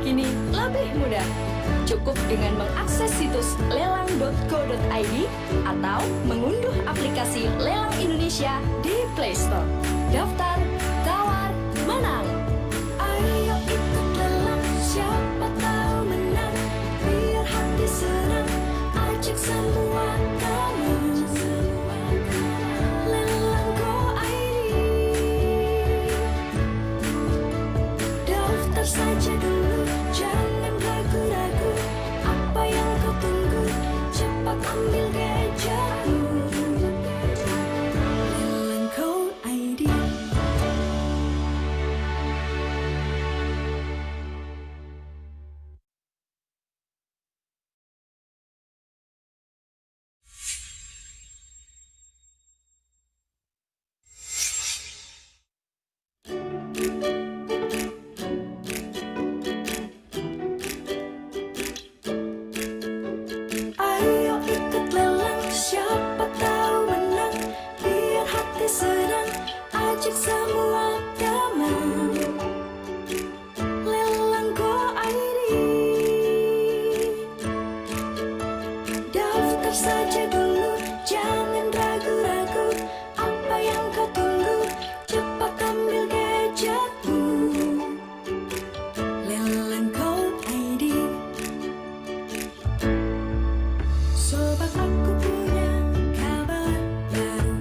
kini lebih mudah. Cukup dengan mengakses situs lelang.co.id atau mengunduh aplikasi Lelang Indonesia di Play Store. Daftar, tawar, menang. Ayo ikut lelang, siapa tahu menang. Biar hati senang, ajak semua teman. Daftar saja dulu, jangan ragu-ragu. Apa yang kau tunggu? Cepat ambil gadgetmu. Lelang Go ID. Ayo ikut lelang, siapa tahu menang. Biar hati senang, ajak semua teman. Lelang Go ID. Daftar saja dulu, jangan ragu-ragu. Apa yang kau tunggu? Cepat ambil gadgetmu. Lelang Go ID. Sobat, aku punya kabar baru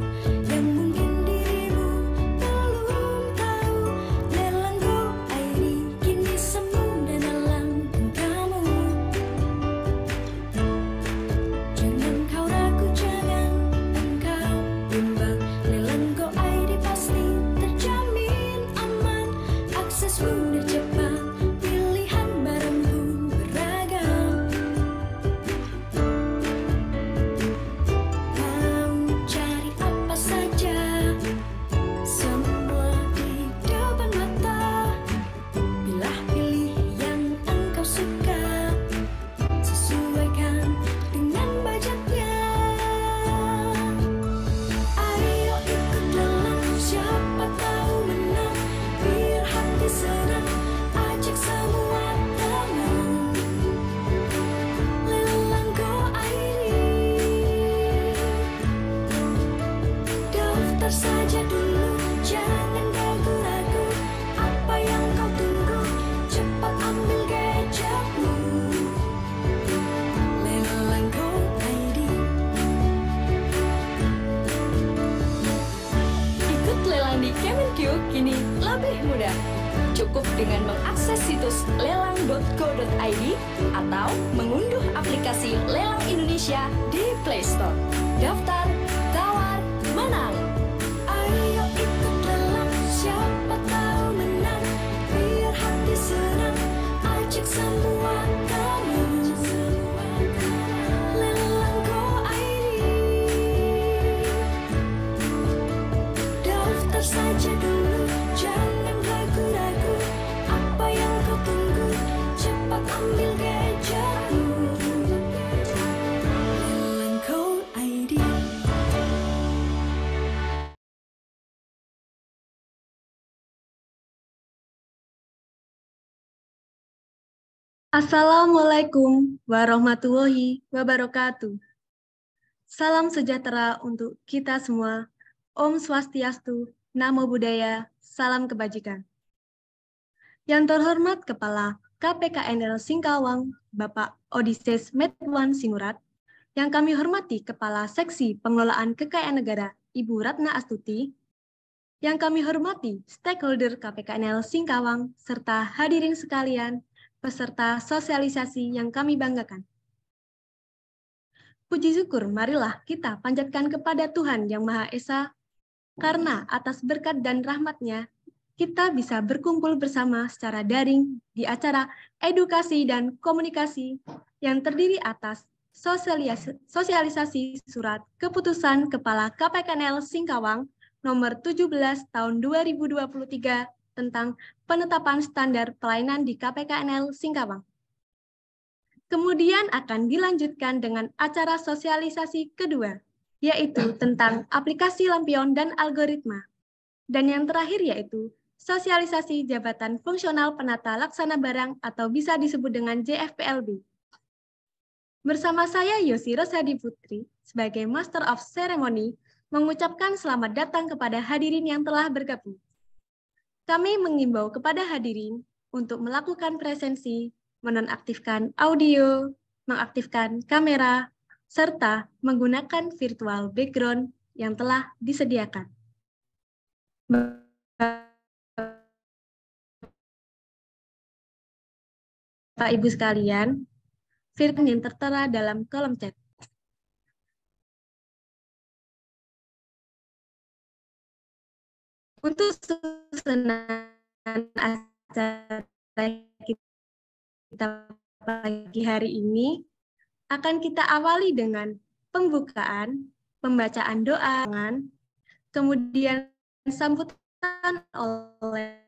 yang mungkin dirimu belum tahu. Lelang Go ID kini semudah dalam genggamu. Jangan kau ragu, jangan engkau bimbang. Lelang Go ID pasti terjamin aman. Akses mudah cepat, pilihan barang pun beragam. Mau cari apa saja, semua di depan mata. Pilih yang engkau suka, sesuaikan dengan budgetnya. Ayo ikut lelang, siapa tahu menang. Biar hati senang, ajak semua teman. Lelang Go ID. Daftar saja dulu, jangan ragu-ragu. Apa yang kau tunggu? Cepat ambil gadgetmu. Lelang Go ID. Ikut lelang di Kemenq kini lebih mudah. Cukup dengan mengakses situs lelang.co.id atau mengunduh aplikasi Lelang Indonesia di Play Store. Daftar, tawar, menang. Ayo ikut lelang, siapa tahu menang. Biar hati senang, ajak semua teman. Lelang Go ID. Daftar saja dulu, jangan ragu-ragu. Apa yang kau tunggu? Cepat ambil gadgetmu. Lelang Go ID. Assalamualaikum warahmatullahi wabarakatuh. Salam sejahtera untuk kita semua. Om Swastiastu, Namo Buddhaya, salam kebajikan. Yang terhormat Kepala KPKNL Singkawang, Bapak Odysseus Medwan Sinurat. Yang kami hormati Kepala Seksi Pengelolaan Kekayaan Negara, Ibu Ratna Astuti. Yang kami hormati stakeholder KPKNL Singkawang, serta hadirin sekalian, peserta sosialisasi yang kami banggakan. Puji syukur marilah kita panjatkan kepada Tuhan Yang Maha Esa, karena atas berkat dan rahmat-Nya, kita bisa berkumpul bersama secara daring di acara edukasi dan komunikasi yang terdiri atas sosialisasi surat keputusan Kepala KPKNL Singkawang nomor 17 tahun 2023 tentang penetapan standar pelayanan di KPKNL Singkawang. Kemudian akan dilanjutkan dengan acara sosialisasi kedua, yaitu tentang aplikasi lampion dan algoritma. Dan yang terakhir yaitu Sosialisasi Jabatan Fungsional Penata Laksana Barang atau bisa disebut dengan JFPLB. Bersama saya Yosi Rosadi Putri sebagai Master of Ceremony mengucapkan selamat datang kepada hadirin yang telah bergabung. Kami mengimbau kepada hadirin untuk melakukan presensi, menonaktifkan audio, mengaktifkan kamera, serta menggunakan virtual background yang telah disediakan. Bapak Ibu sekalian, virtual yang tertera dalam kolom chat. Untuk susunan acara kita pagi hari ini, akan kita awali dengan pembukaan, pembacaan doa, kemudian sambutan oleh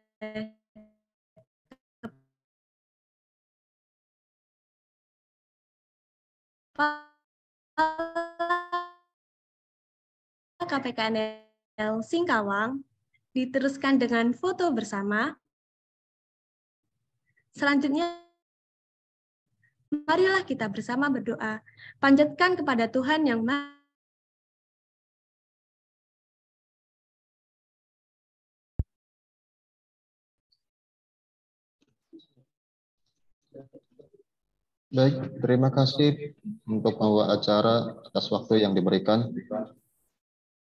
KPKNL Singkawang, diteruskan dengan foto bersama. Selanjutnya, marilah kita bersama berdoa, panjatkan kepada Tuhan yang Maha. Baik, terima kasih untuk membawa acara atas waktu yang diberikan.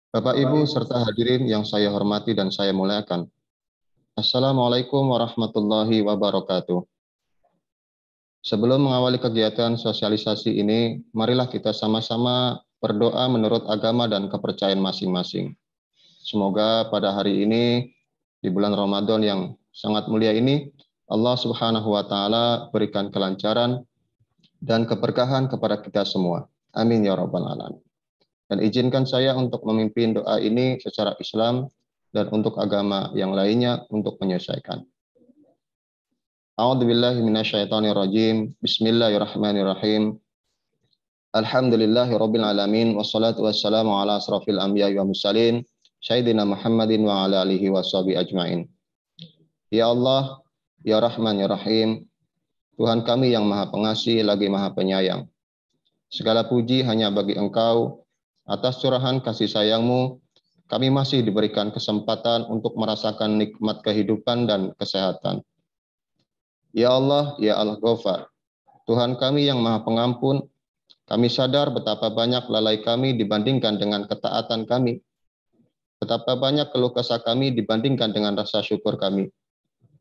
Bapak, Ibu, serta hadirin yang saya hormati dan saya muliakan. Assalamualaikum warahmatullahi wabarakatuh. Sebelum mengawali kegiatan sosialisasi ini, marilah kita sama-sama berdoa menurut agama dan kepercayaan masing-masing. Semoga pada hari ini, di bulan Ramadan yang sangat mulia ini, Allah Subhanahu wa Ta'ala berikan kelancaran dan keberkahan kepada kita semua. Amin ya rabbal alamin. Dan izinkan saya untuk memimpin doa ini secara Islam dan untuk agama yang lainnya untuk menyelesaikan. A'udzubillahi minasyaitonirrajim. Bismillahirrahmanirrahim. Alhamdulillahirabbil alamin wassalatu wassalamu ala asrofil anbiya'i wa mursalin sayyidina Muhammadin wa ala alihi washabihi ajmain. Ya Allah, ya Rahman ya Rahim, Tuhan kami yang Maha Pengasih lagi Maha Penyayang. Segala puji hanya bagi Engkau. Atas curahan kasih sayang-Mu, kami masih diberikan kesempatan untuk merasakan nikmat kehidupan dan kesehatan. Ya Allah, ya Al-Ghafar, Tuhan kami yang Maha Pengampun, kami sadar betapa banyak lalai kami dibandingkan dengan ketaatan kami. Betapa banyak keluh kesah kami dibandingkan dengan rasa syukur kami.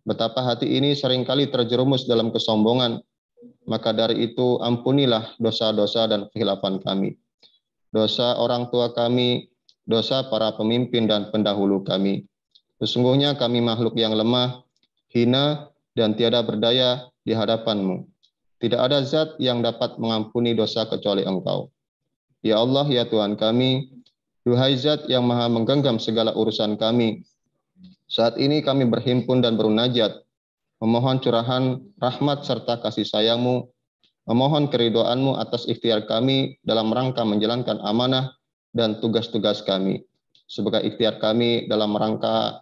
Betapa hati ini seringkali terjerumus dalam kesombongan, maka dari itu ampunilah dosa-dosa dan kekhilafan kami. Dosa orang tua kami, dosa para pemimpin dan pendahulu kami. Sesungguhnya kami makhluk yang lemah, hina, dan tiada berdaya di hadapan-Mu. Tidak ada zat yang dapat mengampuni dosa kecuali Engkau. Ya Allah, ya Tuhan kami, duhai zat yang maha menggenggam segala urusan kami, saat ini kami berhimpun dan bermunajat, memohon curahan rahmat serta kasih sayang-Mu, memohon keridhaan-Mu atas ikhtiar kami dalam rangka menjalankan amanah dan tugas-tugas kami, sebagai ikhtiar kami dalam rangka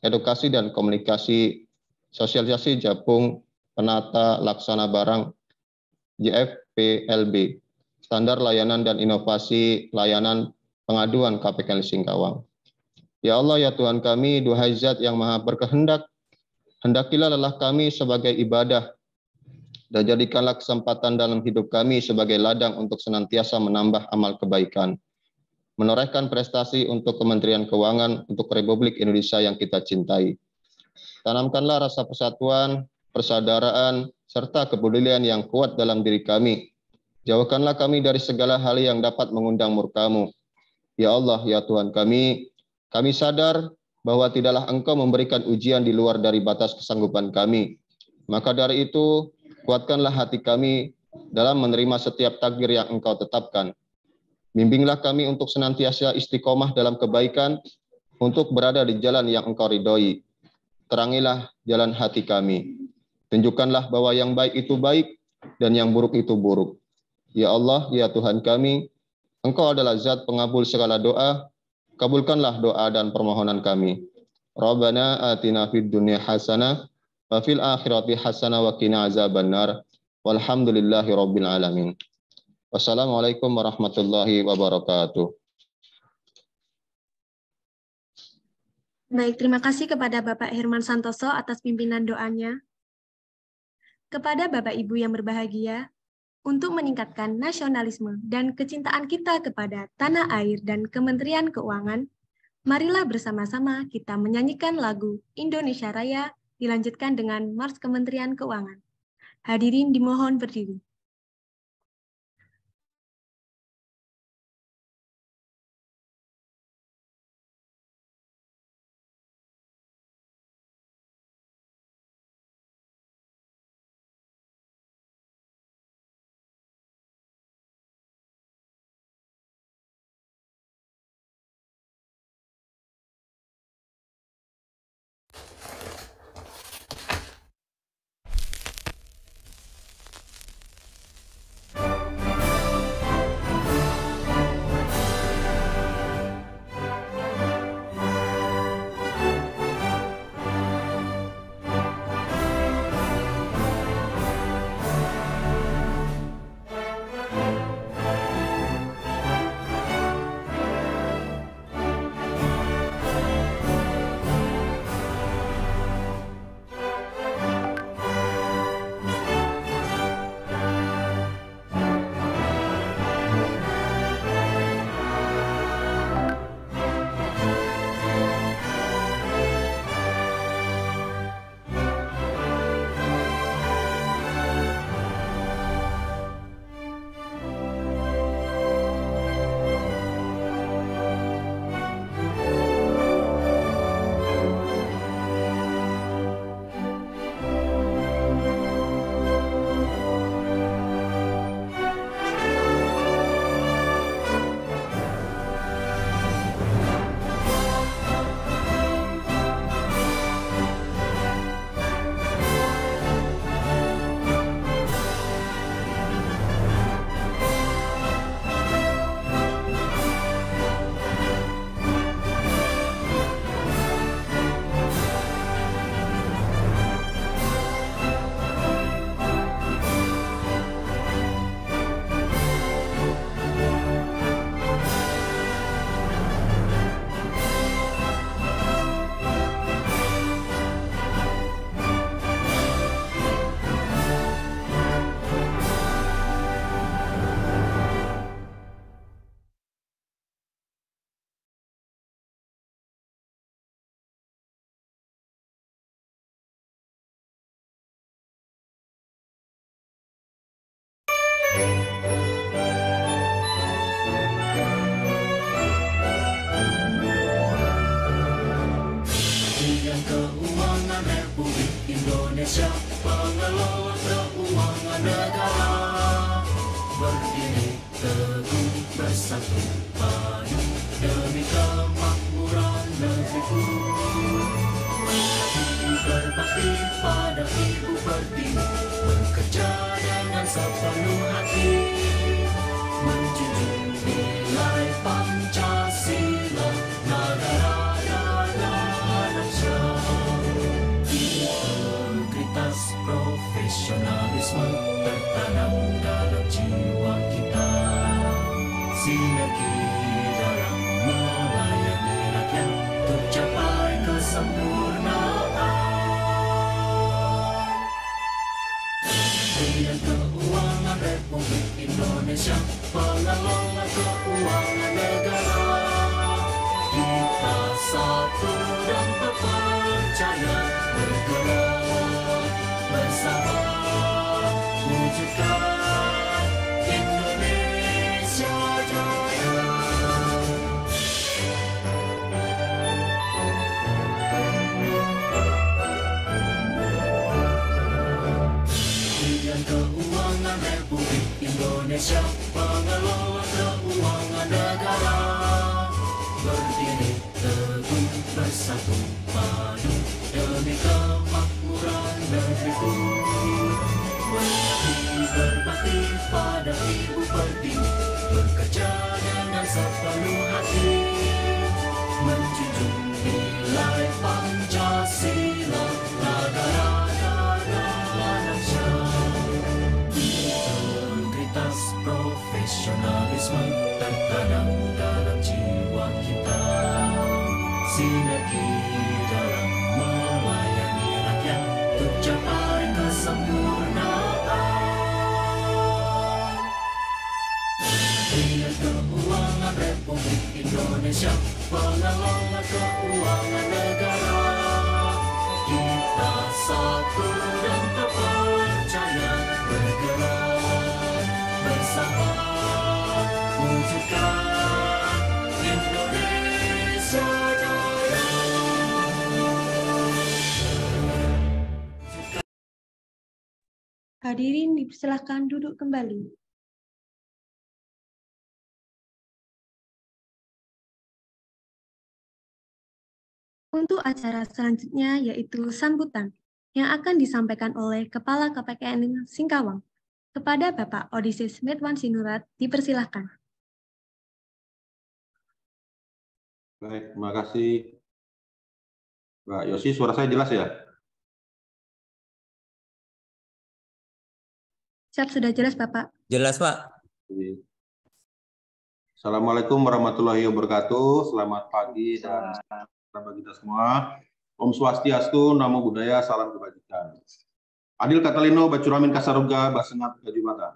edukasi dan komunikasi sosialisasi Japung Penata Laksana Barang JFPLB, Standar Layanan dan Inovasi Layanan Pengaduan KPKNL Singkawang. Ya Allah, ya Tuhan kami, duhai zat yang maha berkehendak, hendakilah lelah kami sebagai ibadah, dan jadikanlah kesempatan dalam hidup kami sebagai ladang untuk senantiasa menambah amal kebaikan, menorehkan prestasi untuk Kementerian Keuangan, untuk Republik Indonesia yang kita cintai. Tanamkanlah rasa persatuan, persaudaraan, serta kepedulian yang kuat dalam diri kami. Jauhkanlah kami dari segala hal yang dapat mengundang murka-Mu. Ya Allah, ya Tuhan kami sadar bahwa tidaklah Engkau memberikan ujian di luar dari batas kesanggupan kami. Maka dari itu, kuatkanlah hati kami dalam menerima setiap takdir yang Engkau tetapkan. Bimbinglah kami untuk senantiasa istiqomah dalam kebaikan, untuk berada di jalan yang Engkau ridhoi. Terangilah jalan hati kami. Tunjukkanlah bahwa yang baik itu baik, dan yang buruk itu buruk. Ya Allah, ya Tuhan kami, Engkau adalah zat pengabul segala doa. Kabulkanlah doa dan permohonan kami. Rabbana atina fid dunya hasanah wa fil akhirati hasanah wa qina azabannar. Walhamdulillahi rabbil alamin. Wassalamualaikum warahmatullahi wabarakatuh. Baik, terima kasih kepada Bapak Herman Santoso atas pimpinan doanya. Kepada Bapak Ibu yang berbahagia, untuk meningkatkan nasionalisme dan kecintaan kita kepada tanah air dan Kementerian Keuangan, marilah bersama-sama kita menyanyikan lagu Indonesia Raya dilanjutkan dengan Mars Kementerian Keuangan. Hadirin dimohon berdiri. Indonesia, pengelola keuangan negara, berdiri teguh bersatu padu demi kemakmuran negeriku. Berbakti pada Ibu Pertiwi, bekerja dengan sepenuh hati, menjunjung nilai Pancasila, negara dan nasional. Integritas profesionalisme tertanam dalam jiwa kita, sinergi dalam melayani rakyat tercapai kesempurnaan. Badan Keuangan Republik Indonesia, pengelola keuangan negara, kita satu dan terpercaya, bergerak bersama wujudkan Indonesia Jaya. Badan Keuangan Republik Indonesia, pengelola keuangan negara, berdiri teguh bersatu padu demi kemakmuran negeriku. Berbakti pada Ibu Pertiwi, bekerja dengan sepenuh hati, menjunjung nilai Kualitas profesionalisme tertanam dalam jiwa kita. Sinergi dalam melayani rakyat untuk capai kesempurnaan. Kementerian Keuangan Republik Indonesia, pengelola keuangan negara. Kita satu dan terpercaya, bergerak bersama wujudkan Indonesia Jaya. Hadirin dipersilakan duduk kembali. Untuk acara selanjutnya yaitu sambutan yang akan disampaikan oleh Kepala KPKN Singkawang. Kepada Bapak Odysseus Medwan Sinurat, dipersilahkan. Baik, terima kasih. Mbak Yosi, suara saya jelas ya? Siap, sudah jelas Bapak. Jelas, Pak. Assalamualaikum warahmatullahi wabarakatuh. Selamat pagi dan bagi kita semua. Om Swastiastu, Namo Buddhaya, salam kebajikan. Adil Katalino, Bacuramin Kasaruga, Basengat Kajumata.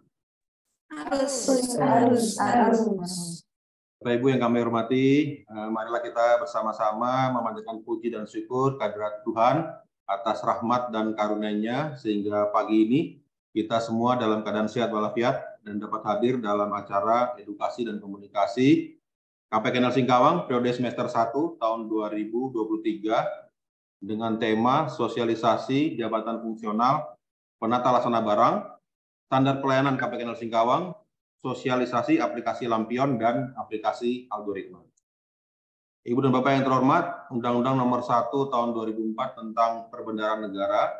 Bapak Ibu yang kami hormati, marilah kita bersama-sama memanjatkan puji dan syukur kehadirat Tuhan atas rahmat dan karunia-Nya sehingga pagi ini kita semua dalam keadaan sehat walafiat dan dapat hadir dalam acara edukasi dan komunikasi KPKN Singkawang periode semester 1 tahun 2023 dengan tema sosialisasi jabatan fungsional penata laksana barang, standar pelayanan KPKN Singkawang, sosialisasi aplikasi lampion dan aplikasi algoritma. Ibu dan Bapak yang terhormat, Undang-Undang Nomor 1 Tahun 2004 tentang Perbendaharaan Negara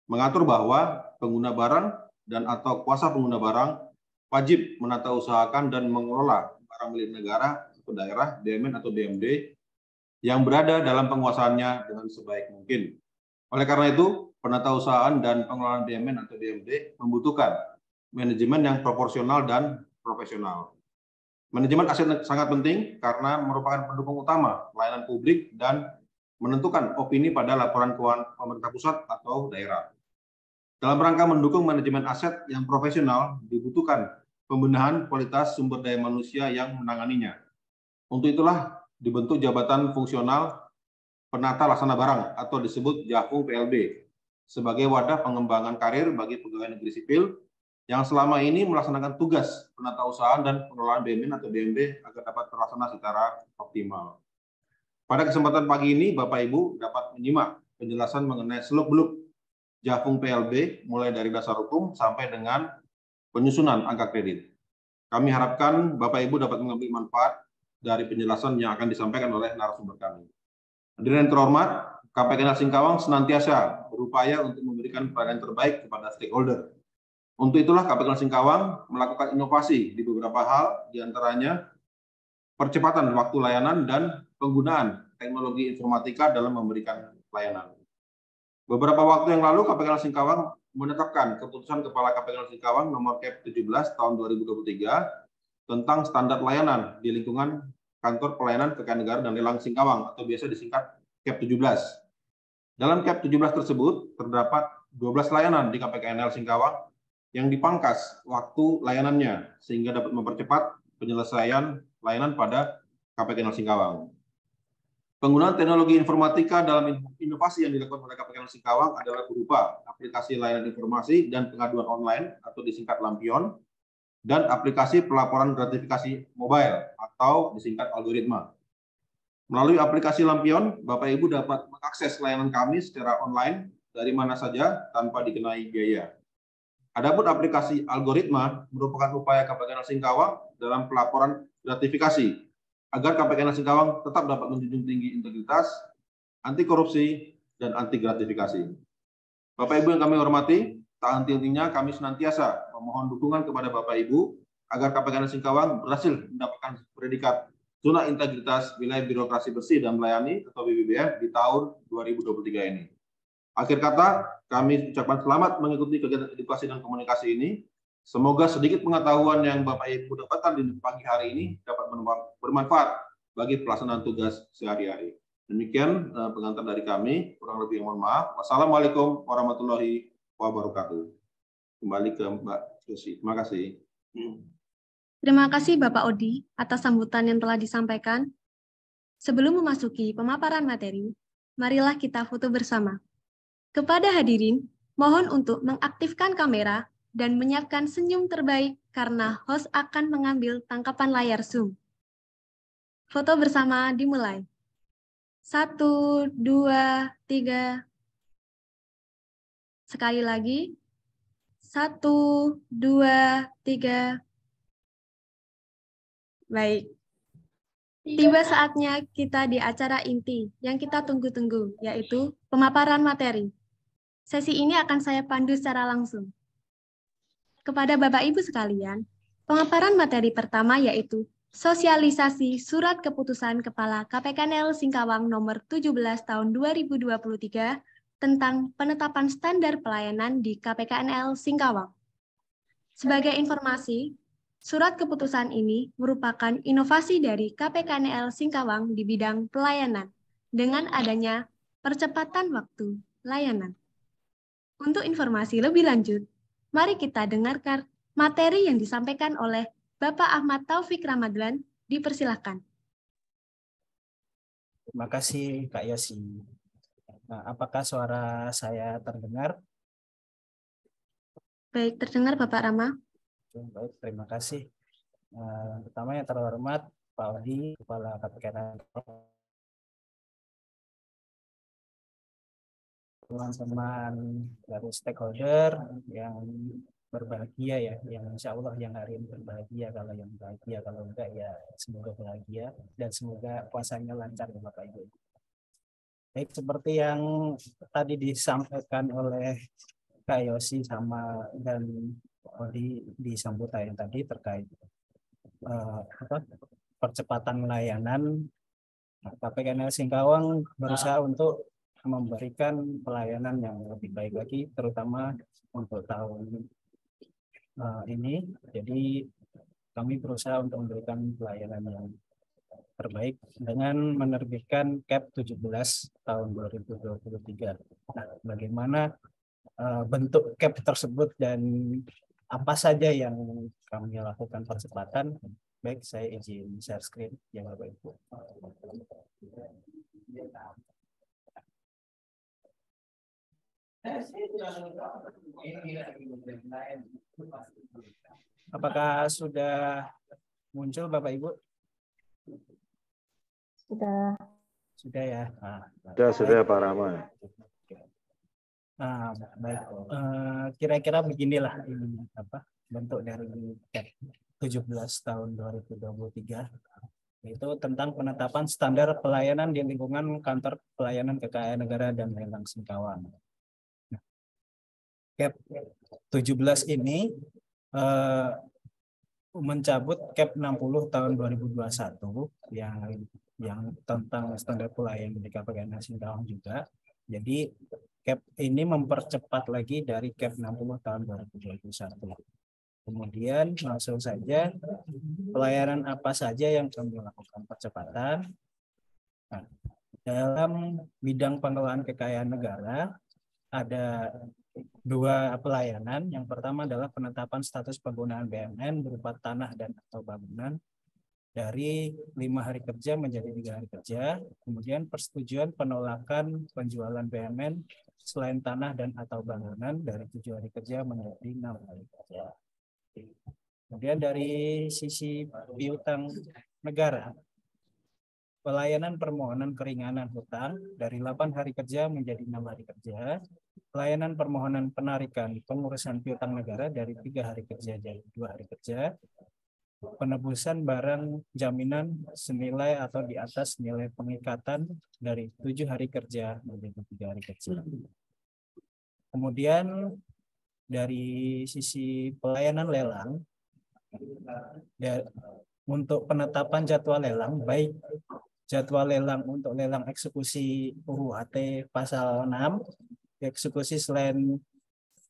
mengatur bahwa pengguna barang dan atau kuasa pengguna barang wajib menata usahakan dan mengelola barang milik negara atau daerah, BUMN atau BUMD yang berada dalam penguasaannya dengan sebaik mungkin. Oleh karena itu, penata usahaan dan pengelolaan BUMN atau BUMD membutuhkan manajemen yang proporsional dan profesional. Manajemen aset sangat penting karena merupakan pendukung utama pelayanan publik dan menentukan opini pada laporan keuangan pemerintah pusat atau daerah. Dalam rangka mendukung manajemen aset yang profesional, dibutuhkan pembenahan kualitas sumber daya manusia yang menanganinya. Untuk itulah dibentuk jabatan fungsional penata laksana barang atau disebut JAFU PLB sebagai wadah pengembangan karir bagi pegawai negeri sipil yang selama ini melaksanakan tugas penata usahaan dan pengelolaan BUMN atau BUMD agar dapat terlaksana secara optimal. Pada kesempatan pagi ini, Bapak Ibu dapat menyimak penjelasan mengenai seluk-beluk JAFU PLB mulai dari dasar hukum sampai dengan penyusunan angka kredit. Kami harapkan Bapak Ibu dapat mengambil manfaat dari penjelasan yang akan disampaikan oleh narasumber kami. Hadirin yang terhormat, KPKN Singkawang senantiasa berupaya untuk memberikan pelayanan terbaik kepada stakeholder. Untuk itulah KPKN Singkawang melakukan inovasi di beberapa hal, diantaranya percepatan waktu layanan dan penggunaan teknologi informatika dalam memberikan pelayanan. Beberapa waktu yang lalu KPKN Singkawang menetapkan keputusan Kepala KPKN Singkawang nomor Cap 17 tahun 2023 tentang standar layanan di lingkungan Kantor Pelayanan Kekayaan Negara dan Lelang Singkawang atau biasa disingkat Cap 17. Dalam Cap 17 tersebut terdapat 12 layanan di KPKN Singkawang yang dipangkas waktu layanannya sehingga dapat mempercepat penyelesaian layanan pada KPKN Singkawang. Penggunaan teknologi informatika dalam inovasi yang dilakukan oleh KPKN Singkawang adalah berupa aplikasi layanan informasi dan pengaduan online atau disingkat Lampion dan aplikasi pelaporan gratifikasi mobile atau disingkat algoritma. Melalui aplikasi Lampion, Bapak Ibu dapat mengakses layanan kami secara online dari mana saja tanpa dikenai biaya. Adapun aplikasi algoritma merupakan upaya KPKN Singkawang dalam pelaporan gratifikasi agar KPKN Singkawang tetap dapat menjunjung tinggi integritas, anti korupsi, dan anti gratifikasi. Bapak Ibu yang kami hormati, tak henti-hentinya kami senantiasa memohon dukungan kepada Bapak Ibu agar KPKN Singkawang berhasil mendapatkan predikat zona integritas wilayah birokrasi bersih dan melayani atau BBBF di tahun 2023 ini. Akhir kata, kami ucapkan selamat mengikuti kegiatan edukasi dan komunikasi ini. Semoga sedikit pengetahuan yang Bapak Ibu dapatkan di pagi hari ini dapat bermanfaat bagi pelaksanaan tugas sehari-hari. Demikian pengantar dari kami, kurang lebih mohon maaf. Wassalamualaikum warahmatullahi wabarakatuh. Kembali ke Mbak Susi. Terima kasih. Terima kasih Bapak Odi atas sambutan yang telah disampaikan. Sebelum memasuki pemaparan materi, marilah kita foto bersama. Kepada hadirin, mohon untuk mengaktifkan kamera dan menyiapkan senyum terbaik karena host akan mengambil tangkapan layar Zoom. Foto bersama dimulai. 1, 2, 3. Sekali lagi. 1, 2, 3. Baik. Tiba saatnya kita di acara inti yang kita tunggu-tunggu, yaitu pemaparan materi. Sesi ini akan saya pandu secara langsung. Kepada Bapak Ibu sekalian, pemaparan materi pertama yaitu sosialisasi Surat Keputusan Kepala KPKNL Singkawang nomor 17 tahun 2023 tentang penetapan standar pelayanan di KPKNL Singkawang. Sebagai informasi, Surat keputusan ini merupakan inovasi dari KPKNL Singkawang di bidang pelayanan dengan adanya percepatan waktu layanan. Untuk informasi lebih lanjut, mari kita dengarkan materi yang disampaikan oleh Bapak Ahmad Taufik Ramadlan. Dipersilakan. Terima kasih Kak Yosi. Nah, apakah suara saya terdengar? Baik, terdengar Bapak Rama. Baik, terima kasih. Pertama yang terhormat Pak Odi, Kepala KPKNL, teman-teman dari stakeholder yang berbahagia ya, yang insya Allah yang hari ini berbahagia, kalau yang bahagia, kalau enggak ya semoga bahagia dan semoga puasanya lancar ya Bapak Ibu. Baik, seperti yang tadi disampaikan oleh Kak Yosi sama dan di sambutan yang tadi terkait percepatan layanan, KPKNL Singkawang berusaha untuk memberikan pelayanan yang lebih baik lagi, terutama untuk tahun ini. Jadi kami berusaha untuk memberikan pelayanan yang terbaik dengan menerbitkan CAP 17 tahun 2023. Nah, bagaimana bentuk CAP tersebut dan apa saja yang kami lakukan percepatan? Baik, saya izin share screen ya Bapak Ibu. Apakah sudah muncul Bapak Ibu? Sudah ya. Sudah Pak Rama. Baik. Kira-kira beginilah ini bentuk dari CAP 17 tahun 2023, yaitu tentang penetapan standar pelayanan di lingkungan kantor pelayanan kekayaan negara dan lelang Singkawang. CAP 17 ini mencabut CAP 60 tahun 2021 yang tentang standar pelayanan di KPKNL Singkawang juga. Jadi CAP ini mempercepat lagi dari CAP 60 tahun 2021. Kemudian langsung saja, pelayanan apa saja yang kami lakukan percepatan? Nah, dalam bidang pengelolaan kekayaan negara ada 2 pelayanan. Yang pertama adalah penetapan status penggunaan BUMN berupa tanah dan atau bangunan dari 5 hari kerja menjadi 3 hari kerja. Kemudian persetujuan penolakan penjualan BUMN selain tanah dan atau bangunan dari 7 hari kerja menjadi 6 hari kerja. Kemudian dari sisi piutang negara, pelayanan permohonan keringanan hutang dari 8 hari kerja menjadi 6 hari kerja. Pelayanan permohonan penarikan pengurusan piutang negara dari 3 hari kerja jadi 2 hari kerja. Penebusan barang jaminan senilai atau di atas nilai pengikatan dari 7 hari kerja menjadi 3 hari kerja. Kemudian dari sisi pelayanan lelang, untuk penetapan jadwal lelang, baik jadwal lelang untuk lelang eksekusi UU-HT pasal 6, eksekusi selain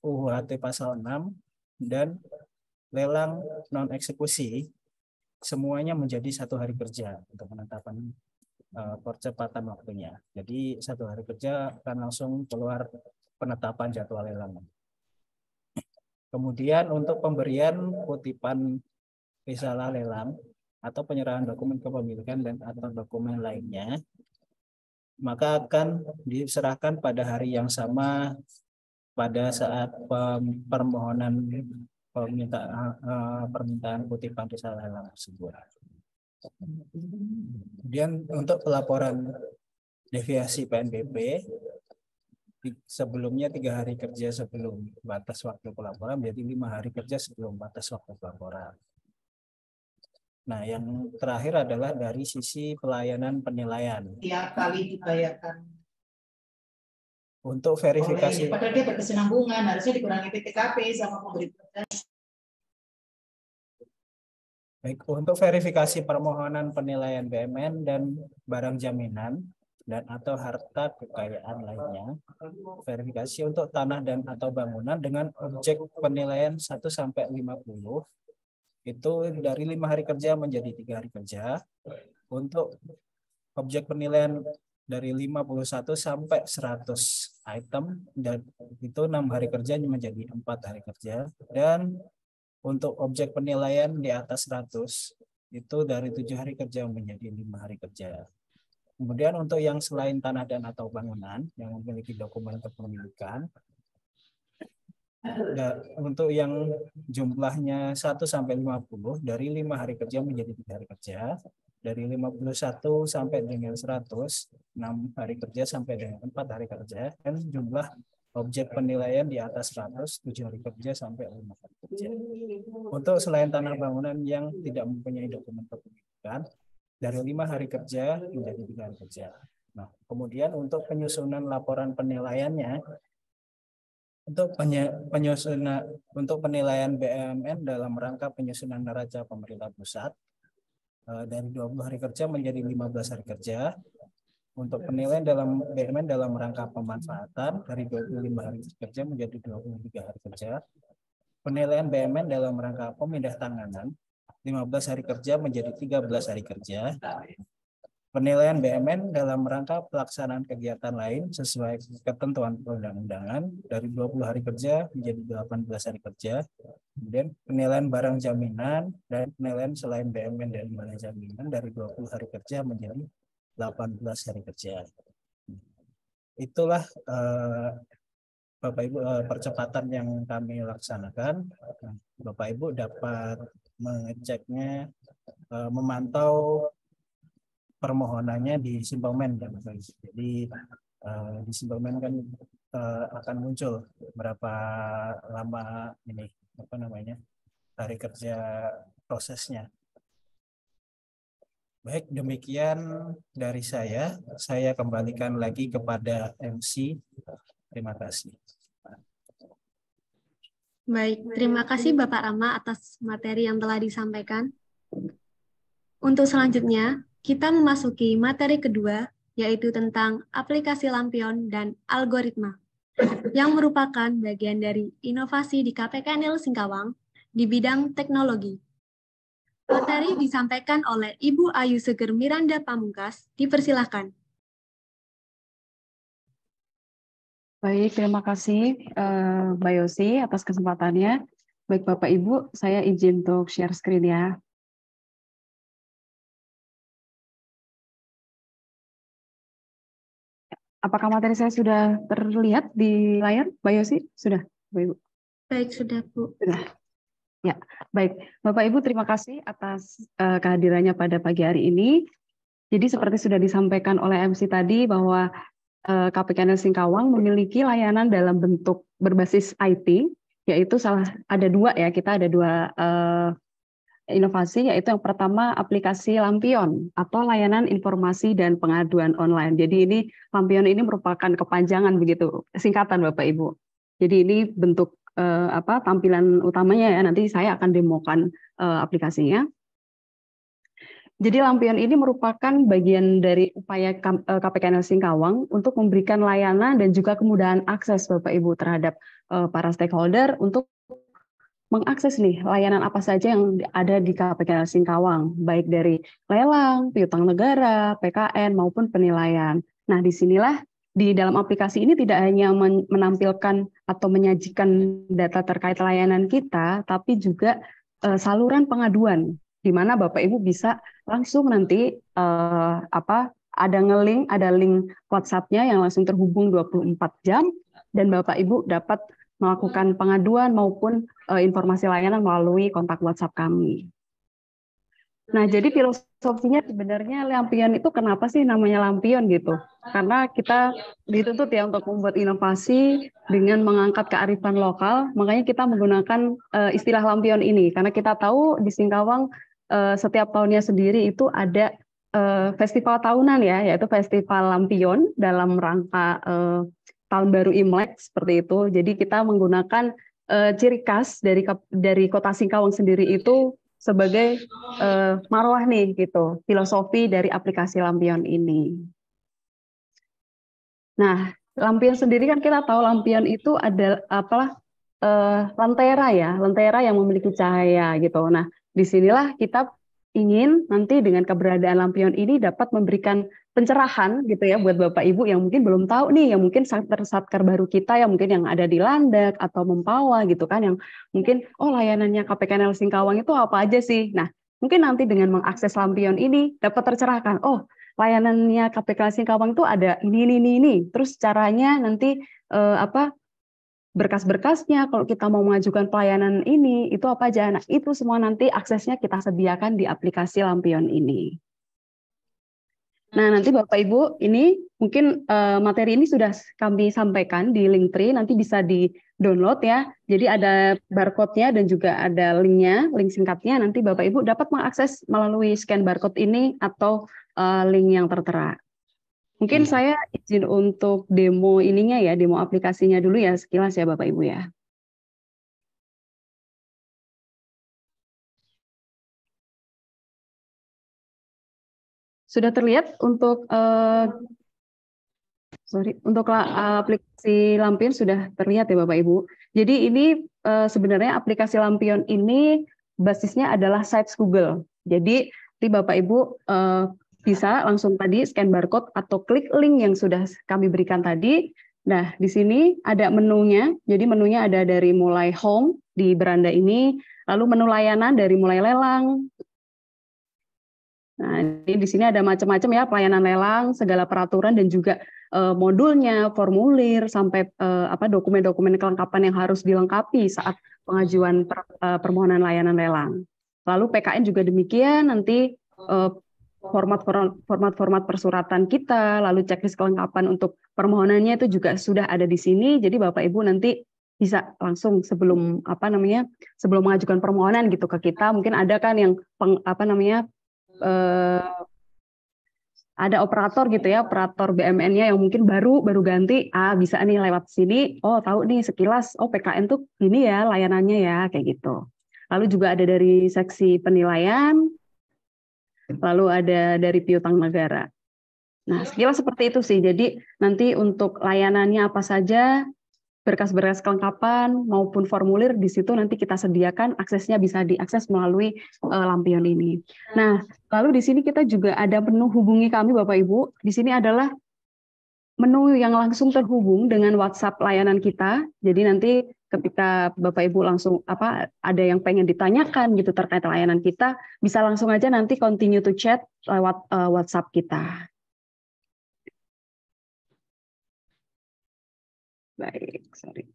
UU-HT pasal 6, dan lelang non eksekusi semuanya menjadi 1 hari kerja untuk penetapan percepatan waktunya. Jadi 1 hari kerja akan langsung keluar penetapan jadwal lelang. Kemudian untuk pemberian kutipan risalah lelang atau penyerahan dokumen kepemilikan dan atau dokumen lainnya, maka akan diserahkan pada hari yang sama pada saat permintaan kutipan risalah lelang tersebut. Kemudian untuk pelaporan deviasi PNBP, sebelumnya 3 hari kerja sebelum batas waktu pelaporan menjadi 5 hari kerja sebelum batas waktu pelaporan. Nah, yang terakhir adalah dari sisi pelayanan penilaian. Tiap kali dibayarkan. Untuk verifikasi. Padahal dia berkesinambungan, harusnya dikurangi PTKP sama pemberi kerja. Baik, untuk verifikasi permohonan penilaian BMN dan barang jaminan dan atau harta kekayaan lainnya, verifikasi untuk tanah dan atau bangunan dengan objek penilaian 1 sampai 50 itu dari 5 hari kerja menjadi 3 hari kerja. Untuk objek penilaian dari 51 sampai 100 item dan itu 6 hari kerja menjadi 4 hari kerja, dan untuk objek penilaian di atas 100 itu dari 7 hari kerja menjadi 5 hari kerja. Kemudian untuk yang selain tanah dan atau bangunan yang memiliki dokumen kepemilikan, untuk yang jumlahnya 1 sampai 50 dari 5 hari kerja menjadi 3 hari kerja, dari 51 sampai dengan 100 6 hari kerja sampai dengan 4 hari kerja, dan jumlah objek penilaian di atas 100 7 hari kerja sampai 5 hari kerja. Untuk selain tanah bangunan yang tidak mempunyai dokumen kepemilikan dari 5 hari kerja menjadi 3 hari kerja. Nah, kemudian untuk penyusunan laporan penilaiannya, untuk penilaian BUMN dalam rangka penyusunan neraca pemerintah pusat dari 20 hari kerja menjadi 15 hari kerja. Untuk penilaian dalam BUMN dalam rangka pemanfaatan dari 25 hari kerja menjadi 23 hari kerja. Penilaian BUMN dalam rangka pemindah tanganan 15 hari kerja menjadi 13 hari kerja. Penilaian BUMN dalam rangka pelaksanaan kegiatan lain sesuai ketentuan perundang-undangan dari 20 hari kerja menjadi 18 hari kerja. Kemudian penilaian barang jaminan dan penilaian selain BUMN dan barang jaminan dari 20 hari kerja menjadi 18 hari kerja. Itulah Bapak Ibu percepatan yang kami laksanakan. Bapak Ibu dapat mengeceknya, memantau permohonannya di Simpelmen. Jadi di Simpelmen kan akan muncul berapa lama ini hari kerja prosesnya. Baik, demikian dari saya. Saya kembalikan lagi kepada MC. Terima kasih. Baik, terima kasih Bapak Rama atas materi yang telah disampaikan. Untuk selanjutnya, kita memasuki materi kedua, yaitu tentang aplikasi lampion dan algoritma, yang merupakan bagian dari inovasi di KPKNL Singkawang di bidang teknologi. Materi disampaikan oleh Ibu Ayu Seger Miranda Pamungkas. Dipersilahkan. Baik, terima kasih Mbak Yosi atas kesempatannya. Baik Bapak Ibu, saya izin untuk share screen ya. Apakah materi saya sudah terlihat di layar, Mbak Yosi? Sudah, Mbak Ibu? Baik, sudah Bu. Sudah. Ya, baik. Bapak Ibu, terima kasih atas kehadirannya pada pagi hari ini. Jadi seperti sudah disampaikan oleh MC tadi bahwa KPKNL Singkawang memiliki layanan dalam bentuk berbasis IT, yaitu ada dua ya, kita ada dua inovasi, yaitu yang pertama aplikasi Lampion atau layanan informasi dan pengaduan online. Jadi ini Lampion ini merupakan kepanjangan begitu, singkatan Bapak Ibu. Jadi ini bentuk tampilan utamanya ya, nanti saya akan demokan aplikasinya. Jadi Lampion ini merupakan bagian dari upaya KPKNL Singkawang untuk memberikan layanan dan juga kemudahan akses Bapak Ibu terhadap para stakeholder untuk mengakses nih layanan apa saja yang ada di KPKN Singkawang, baik dari lelang, piutang negara, PKN maupun penilaian. Nah, disinilah di dalam aplikasi ini tidak hanya menampilkan atau menyajikan data terkait layanan kita, tapi juga saluran pengaduan, di mana Bapak Ibu bisa langsung nanti ada link WhatsApp-nya yang langsung terhubung 24 jam, dan Bapak Ibu dapat melakukan pengaduan maupun informasi layanan melalui kontak WhatsApp kami. Nah, jadi filosofinya sebenarnya Lampion itu kenapa sih namanya Lampion gitu? Karena kita dituntut ya untuk membuat inovasi dengan mengangkat kearifan lokal, makanya kita menggunakan istilah Lampion ini. Karena kita tahu di Singkawang setiap tahunnya sendiri itu ada festival tahunan ya, yaitu Festival Lampion dalam rangka Tahun Baru Imlek seperti itu. Jadi kita menggunakan ciri khas dari Kota Singkawang sendiri itu sebagai marwah nih gitu, filosofi dari aplikasi Lampion ini. Nah, Lampion sendiri kan kita tahu Lampion itu ada lentera ya, lentera yang memiliki cahaya gitu. Nah, disinilah kita ingin nanti dengan keberadaan Lampion ini dapat memberikan pencerahan gitu ya buat Bapak Ibu yang mungkin belum tahu nih, yang mungkin satker baru kita yang mungkin yang ada di Landak atau Mempawah gitu kan, yang mungkin layanannya KPKN Singkawang itu apa aja sih. Nah, mungkin nanti dengan mengakses Lampion ini dapat tercerahkan, layanannya KPKN Singkawang itu ada ini. Terus caranya nanti berkas-berkasnya kalau kita mau mengajukan pelayanan ini itu apa aja. Nah, itu semua nanti aksesnya kita sediakan di aplikasi Lampion ini. Nah, nanti Bapak Ibu, ini mungkin materi ini sudah kami sampaikan di Linktree, nanti bisa di-download ya. Jadi ada barcode-nya dan juga ada link-nya, link singkatnya. Nanti Bapak Ibu dapat mengakses melalui scan barcode ini atau link yang tertera. Mungkin saya izin untuk demo ininya ya, demo aplikasinya dulu ya, sekilas ya Bapak Ibu ya. Sudah terlihat untuk aplikasi Lampion sudah terlihat ya Bapak Ibu. Jadi ini sebenarnya aplikasi Lampion ini basisnya adalah Sites Google. Jadi Bapak Ibu bisa langsung tadi scan barcode atau klik link yang sudah kami berikan tadi. Nah, di sini ada menunya. Jadi menunya ada dari mulai home di beranda ini, lalu menu layanan dari mulai lelang. Nah, ini di sini ada macam-macam ya, pelayanan lelang, segala peraturan dan juga modulnya, formulir, sampai dokumen-dokumen kelengkapan yang harus dilengkapi saat pengajuan permohonan layanan lelang. Lalu PKN juga demikian, nanti format persuratan kita, lalu checklist kelengkapan untuk permohonannya itu juga sudah ada di sini. Jadi Bapak Ibu nanti bisa langsung sebelum mengajukan permohonan gitu ke kita, mungkin ada kan yang ada operator gitu ya, operator BMN-nya yang mungkin baru ganti, bisa nih lewat sini, tahu nih sekilas, PKN tuh ini ya layanannya ya, kayak gitu. Lalu juga ada dari seksi penilaian, lalu ada dari piutang negara. Nah, sekilas seperti itu sih. Jadi nanti untuk layanannya apa saja, berkas-berkas kelengkapan maupun formulir di situ nanti kita sediakan, aksesnya bisa diakses melalui Lampion ini. Nah, lalu di sini kita juga ada menu hubungi kami Bapak Ibu. Di sini adalah menu yang langsung terhubung dengan WhatsApp layanan kita. Jadi nanti ketika Bapak Ibu langsung ada yang pengen ditanyakan gitu terkait layanan kita, bisa langsung aja nanti continue to chat lewat WhatsApp kita. Baik, sorry.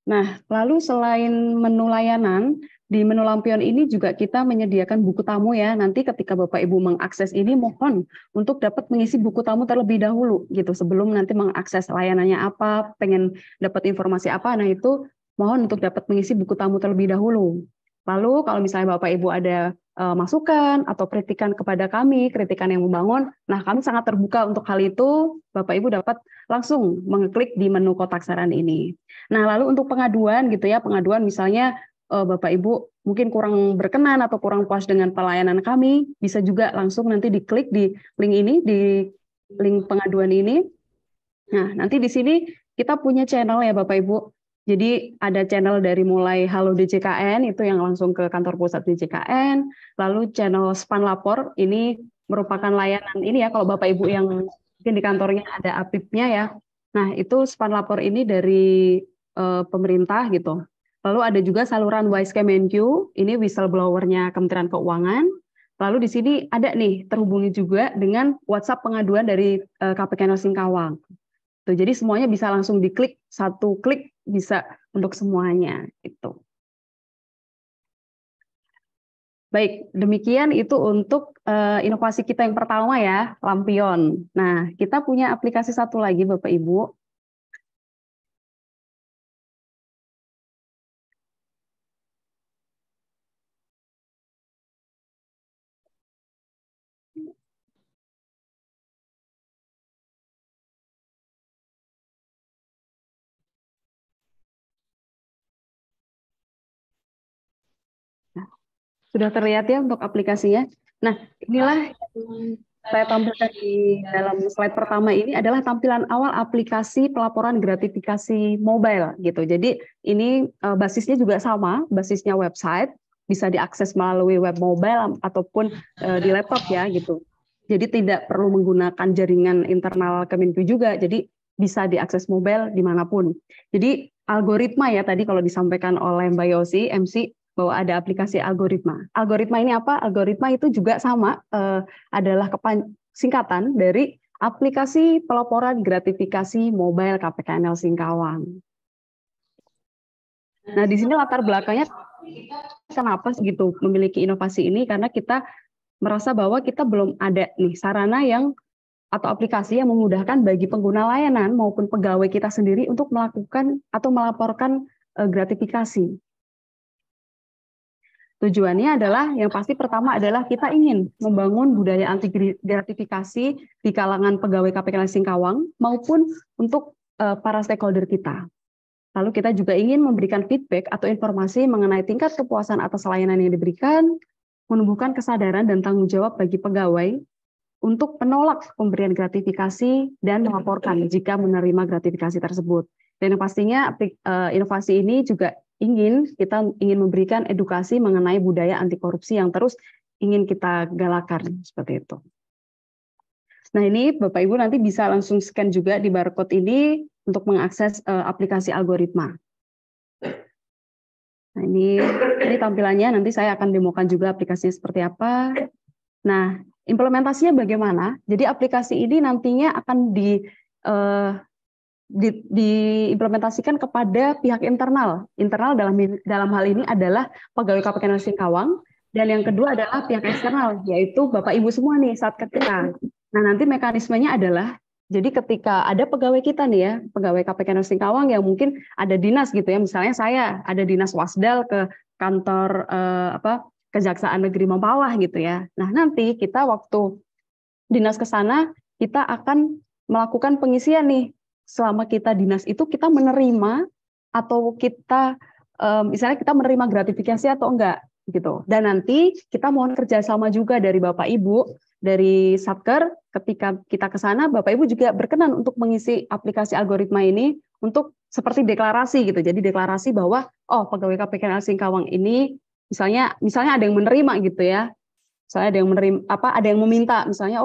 Nah, lalu selain menu layanan, di menu Lampion ini juga kita menyediakan buku tamu ya. Nanti ketika Bapak Ibu mengakses ini, mohon untuk dapat mengisi buku tamu terlebih dahulu gitu sebelum nanti mengakses layanannya apa, pengen dapat informasi apa. Nah, itu mohon untuk dapat mengisi buku tamu terlebih dahulu. Lalu kalau misalnya Bapak Ibu ada masukan atau kritikan kepada kami, kritikan yang membangun, nah kami sangat terbuka untuk hal itu. Bapak Ibu dapat langsung mengklik di menu kotak saran ini. Nah, lalu untuk pengaduan gitu ya, pengaduan misalnya Bapak Ibu mungkin kurang berkenan atau kurang puas dengan pelayanan kami, bisa juga langsung nanti diklik di link ini, di link pengaduan ini. Nah, nanti di sini kita punya channel ya Bapak Ibu. Jadi ada channel dari mulai Halo DJKN, itu yang langsung ke kantor pusat DJKN, lalu channel Span Lapor, ini merupakan layanan ini ya, kalau Bapak Ibu yang mungkin di kantornya ada APIP-nya ya. Nah, itu Span Lapor ini dari pemerintah gitu. Lalu ada juga saluran Wise Kemenq, ini whistleblower-nya Kementerian Keuangan. Lalu di sini ada nih, terhubungi juga dengan WhatsApp pengaduan dari KPKN Singkawang. Tuh, jadi semuanya bisa langsung diklik, satu klik bisa untuk semuanya. Itu. Baik, demikian itu untuk inovasi kita yang pertama ya, Lampion. Nah, kita punya aplikasi satu lagi Bapak Ibu. Sudah terlihat ya untuk aplikasinya. Nah, inilah yang saya tampilkan di dalam slide pertama ini adalah tampilan awal aplikasi pelaporan gratifikasi mobile gitu. Jadi ini basisnya juga sama, basisnya website, bisa diakses melalui web mobile ataupun di laptop ya gitu. Jadi tidak perlu menggunakan jaringan internal Kemenq juga, jadi bisa diakses mobile dimanapun. Jadi algoritma ya tadi kalau disampaikan oleh Mbak Yosi, MC, bahwa ada aplikasi algoritma. Algoritma ini apa? Algoritma itu juga sama, adalah singkatan dari aplikasi pelaporan gratifikasi mobile KPKNL Singkawang. Nah, di sini latar belakangnya kenapa segitu memiliki inovasi ini, karena kita merasa bahwa kita belum ada nih sarana yang atau aplikasi yang memudahkan bagi pengguna layanan maupun pegawai kita sendiri untuk melakukan atau melaporkan gratifikasi. Tujuannya adalah yang pasti pertama adalah kita ingin membangun budaya anti gratifikasi di kalangan pegawai KPKN Singkawang maupun untuk para stakeholder kita. Lalu kita juga ingin memberikan feedback atau informasi mengenai tingkat kepuasan atas layanan yang diberikan, menumbuhkan kesadaran dan tanggung jawab bagi pegawai untuk menolak pemberian gratifikasi dan melaporkan jika menerima gratifikasi tersebut. Dan yang pastinya inovasi ini juga kita ingin memberikan edukasi mengenai budaya anti korupsi yang terus ingin kita galakan seperti itu. Nah, ini Bapak Ibu nanti bisa langsung scan juga di barcode ini untuk mengakses aplikasi algoritma. Nah, ini tampilannya, nanti saya akan demokan juga aplikasinya seperti apa. Nah, implementasinya bagaimana? Jadi aplikasi ini nantinya akan diimplementasikan kepada pihak internal. Internal dalam hal ini adalah pegawai KPKN Singkawang, dan yang kedua adalah pihak eksternal, yaitu Bapak Ibu semua nih Satker kita. Nah, nanti mekanismenya adalah, jadi ketika ada pegawai kita nih ya, pegawai KPKN Singkawang yang mungkin ada dinas gitu ya, misalnya saya ada dinas Wasdal ke kantor Kejaksaan Negeri Mempawah gitu ya. Nah, nanti kita waktu dinas ke sana, kita akan melakukan pengisian nih. Selama kita dinas itu kita menerima atau kita misalnya kita menerima gratifikasi atau enggak gitu. Dan nanti kita mohon kerjasama juga dari Bapak Ibu dari Satker, ketika kita ke sana Bapak Ibu juga berkenan untuk mengisi aplikasi algoritma ini untuk seperti deklarasi gitu. Jadi deklarasi bahwa pegawai KPKN Singkawang ini misalnya ada yang menerima gitu ya. Misalnya ada yang menerima ada yang meminta misalnya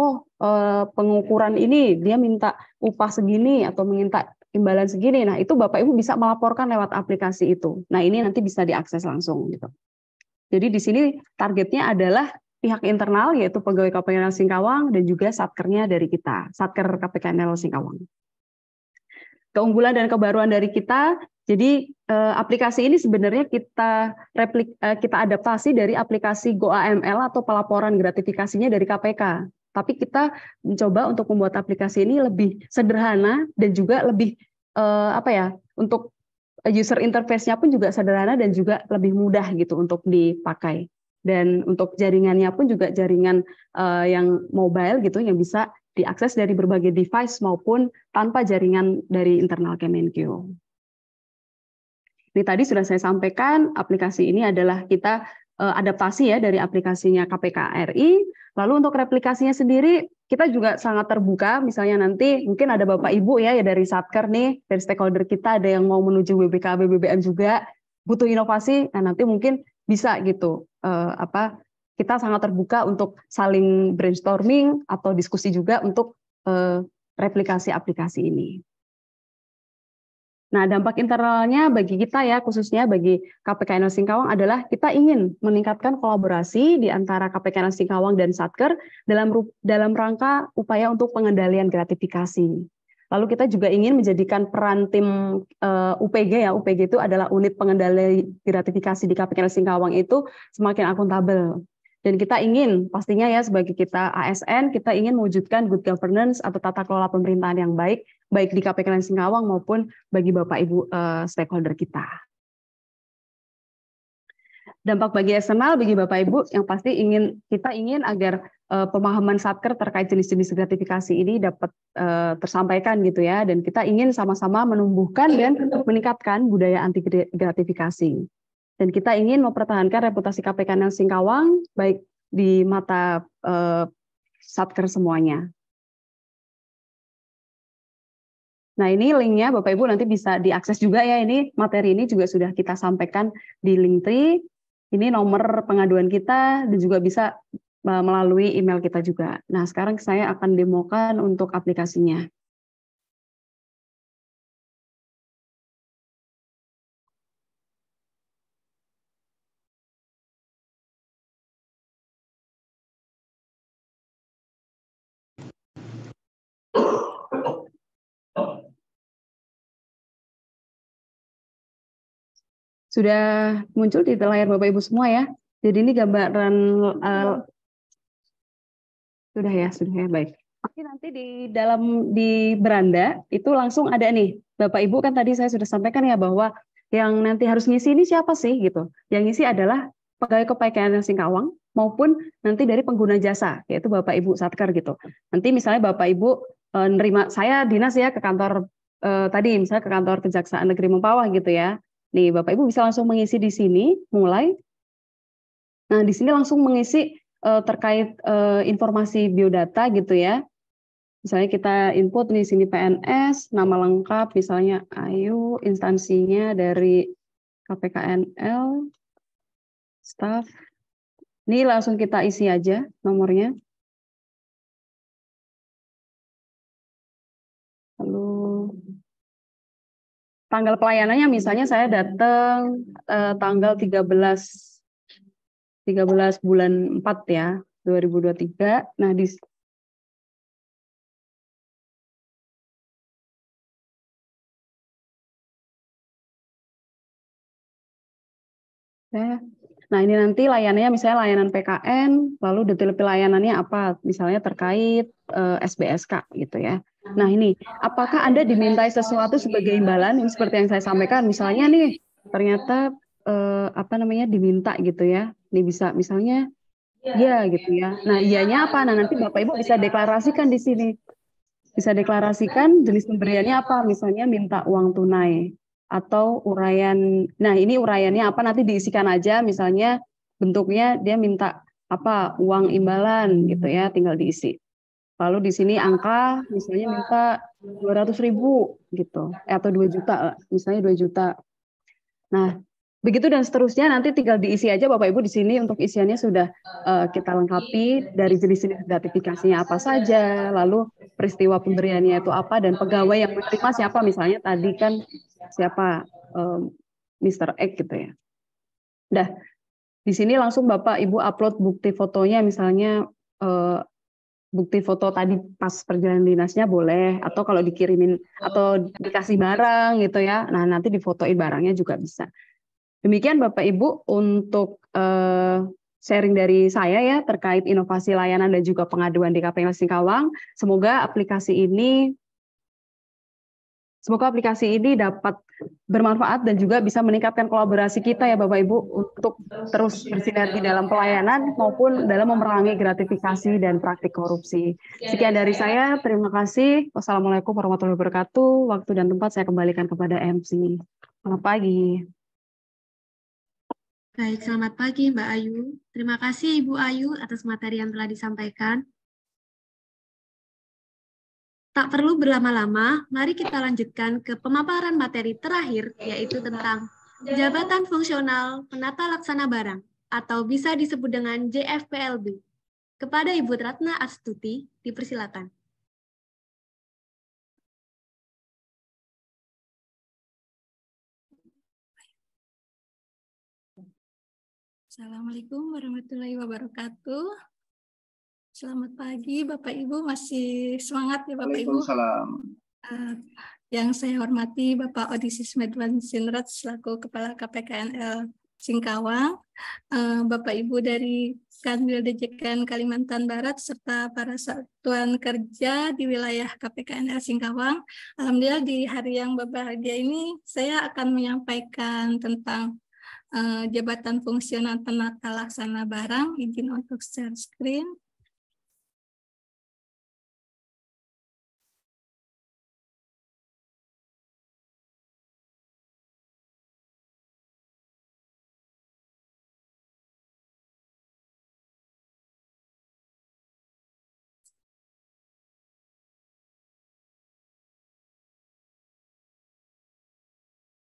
pengukuran ini dia minta upah segini atau minta imbalan segini. Nah, itu Bapak Ibu bisa melaporkan lewat aplikasi itu. Nah, ini nanti bisa diakses langsung gitu. Jadi di sini targetnya adalah pihak internal yaitu pegawai KPKN Singkawang dan juga satkernya dari kita, Satker KPKN Singkawang. Keunggulan dan kebaruan dari kita, jadi aplikasi ini sebenarnya kita adaptasi dari aplikasi GoAML atau pelaporan gratifikasinya dari KPK. Tapi kita mencoba untuk membuat aplikasi ini lebih sederhana dan juga lebih untuk user interface-nya pun juga sederhana dan juga lebih mudah gitu untuk dipakai. Dan untuk jaringannya pun juga jaringan yang mobile gitu yang bisa diakses dari berbagai device maupun tanpa jaringan dari internal Kemenq. Ini tadi sudah saya sampaikan, aplikasi ini adalah kita adaptasi ya dari aplikasinya KPK RI. Lalu untuk replikasinya sendiri, kita juga sangat terbuka. Misalnya nanti mungkin ada Bapak Ibu ya dari Satker nih, dari stakeholder kita, ada yang mau menuju BBKB, BBM juga, butuh inovasi. Nah nanti mungkin bisa gitu. Kita sangat terbuka untuk saling brainstorming atau diskusi juga untuk replikasi aplikasi ini. Nah, dampak internalnya bagi kita ya, khususnya bagi KPKNL Singkawang adalah kita ingin meningkatkan kolaborasi di antara KPKNL Singkawang dan Satker dalam rangka upaya untuk pengendalian gratifikasi. Lalu kita juga ingin menjadikan peran tim UPG ya, UPG itu adalah unit pengendali gratifikasi di KPKNL Singkawang itu semakin akuntabel. Dan kita ingin pastinya ya sebagai kita ASN, kita ingin mewujudkan good governance atau tata kelola pemerintahan yang baik di KPKNL Singkawang maupun bagi Bapak Ibu stakeholder kita. Dampak bagi eksternal bagi Bapak Ibu yang pasti kita ingin agar pemahaman Satker terkait jenis-jenis gratifikasi ini dapat tersampaikan gitu ya, dan kita ingin sama-sama menumbuhkan dan meningkatkan budaya anti gratifikasi. Dan kita ingin mempertahankan reputasi KPKNL Singkawang baik di mata Satker semuanya. Nah ini linknya Bapak Ibu nanti bisa diakses juga ya, ini materi ini juga sudah kita sampaikan di Linktree. Ini nomor pengaduan kita dan juga bisa melalui email kita juga. Nah sekarang saya akan demokan untuk aplikasinya. Sudah muncul di layar Bapak Ibu semua ya. Jadi ini gambaran sudah ya baik. Oke, nanti di beranda itu langsung ada nih Bapak Ibu, kan tadi saya sudah sampaikan ya bahwa yang nanti harus ngisi ini siapa sih gitu. Yang ngisi adalah pegawai KPKNL Singkawang maupun nanti dari pengguna jasa yaitu Bapak Ibu Satker gitu. Nanti misalnya Bapak Ibu nerima saya dinas ya ke kantor tadi misalnya ke kantor Kejaksaan Negeri Mempawah gitu ya. Nih, Bapak Ibu bisa langsung mengisi di sini, mulai. Nah, di sini langsung mengisi terkait informasi biodata gitu ya. Misalnya kita input di sini PNS, nama lengkap, misalnya Ayu, instansinya dari KPKNL, staff. Ini langsung kita isi aja nomornya. Lalu tanggal pelayanannya misalnya saya datang tanggal 13 bulan 4 ya, 2023. Nah, nah ini nanti layanannya misalnya layanan PKN, lalu detail pelayanannya apa, misalnya terkait SBSK gitu ya. Nah ini, apakah Anda dimintai sesuatu sebagai imbalan? Ini seperti yang saya sampaikan, misalnya nih ternyata diminta gitu ya. Ini bisa misalnya ya gitu ya. Nah iyanya apa? Nah nanti Bapak Ibu bisa deklarasikan di sini. Bisa deklarasikan jenis pemberiannya apa, misalnya minta uang tunai atau uraian. Nah ini uraiannya apa nanti diisikan aja, misalnya bentuknya dia minta apa, uang imbalan gitu ya, tinggal diisi. Lalu di sini angka misalnya minta 200.000 gitu, atau 2 juta, misalnya 2 juta. Nah, begitu dan seterusnya nanti tinggal diisi aja Bapak Ibu di sini. Untuk isiannya sudah kita lengkapi dari jenis-jenis gratifikasinya apa saja, lalu peristiwa pemberiannya itu apa, dan pegawai yang menerima siapa, misalnya tadi kan siapa Mr. X gitu ya. Dah, di sini langsung Bapak Ibu upload bukti fotonya, misalnya bukti foto tadi pas perjalanan dinasnya boleh, atau kalau dikirimin atau dikasih barang gitu ya, nah nanti difotoin barangnya juga bisa. Demikian Bapak Ibu untuk sharing dari saya ya terkait inovasi layanan dan juga pengaduan di KPKNL Singkawang. Semoga aplikasi ini dapat bermanfaat dan juga bisa meningkatkan kolaborasi kita ya Bapak Ibu untuk terus bersinergi dalam pelayanan maupun dalam memerangi gratifikasi dan praktik korupsi. Sekian dari saya, terima kasih. Wassalamualaikum warahmatullahi wabarakatuh. Waktu dan tempat saya kembalikan kepada MC. Selamat pagi. Baik, selamat pagi Mbak Ayu. Terima kasih Ibu Ayu atas materi yang telah disampaikan. Tak perlu berlama-lama, mari kita lanjutkan ke pemaparan materi terakhir, yaitu tentang Jabatan Fungsional Penata Laksana Barang, atau bisa disebut dengan JFPLB. Kepada Ibu Ratna Astuti, dipersilakan. Assalamualaikum warahmatullahi wabarakatuh. Selamat pagi Bapak Ibu, masih semangat ya Bapak Ibu? Waalaikumsalam. Yang saya hormati Bapak Odysseus Medwan Sinrat selaku Kepala KPKNL Singkawang, Bapak Ibu dari Kanwil DJKN Kalimantan Barat, serta para satuan kerja di wilayah KPKNL Singkawang. Alhamdulillah di hari yang berbahagia ini saya akan menyampaikan tentang Jabatan Fungsional Penata Laksana Barang. Izin untuk share screen.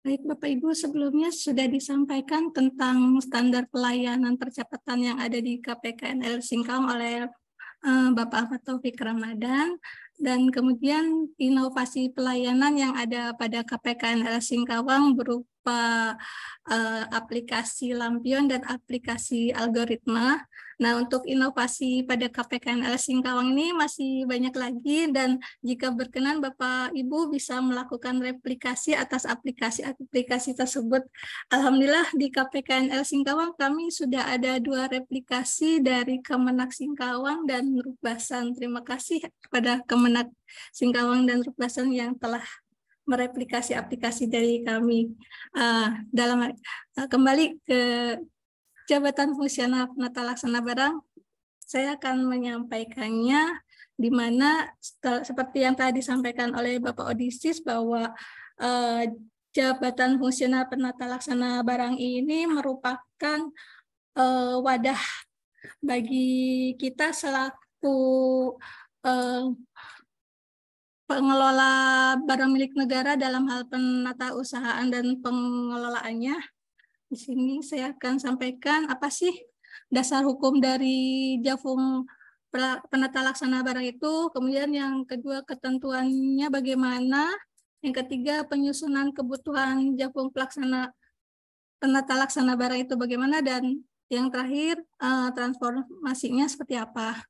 Baik Bapak Ibu, sebelumnya sudah disampaikan tentang standar pelayanan percepatan yang ada di KPKNL Singkawang oleh Bapak Ahmad Taufik Ramadan, dan kemudian inovasi pelayanan yang ada pada KPKNL Singkawang berupa aplikasi lampion dan aplikasi algoritma. Nah, untuk inovasi pada KPKNL Singkawang ini masih banyak lagi, dan jika berkenan Bapak Ibu bisa melakukan replikasi atas aplikasi-aplikasi tersebut. Alhamdulillah di KPKNL Singkawang kami sudah ada 2 replikasi dari Kemenak Singkawang dan Rukbasan. Terima kasih kepada Kemenak Singkawang dan Rukbasan yang telah mereplikasi aplikasi dari kami. Kembali ke Jabatan Fungsional Penata Laksana Barang, saya akan menyampaikannya, di mana seperti yang tadi disampaikan oleh Bapak Odysseus bahwa Jabatan Fungsional Penata Laksana Barang ini merupakan wadah bagi kita selaku pengelola barang milik negara dalam hal penata usahaan dan pengelolaannya. Di sini saya akan sampaikan apa sih dasar hukum dari Jafung Penata Laksana Barang itu, kemudian yang kedua ketentuannya bagaimana, yang ketiga penyusunan kebutuhan Jafung Penata Laksana Barang itu bagaimana, dan yang terakhir transformasinya seperti apa.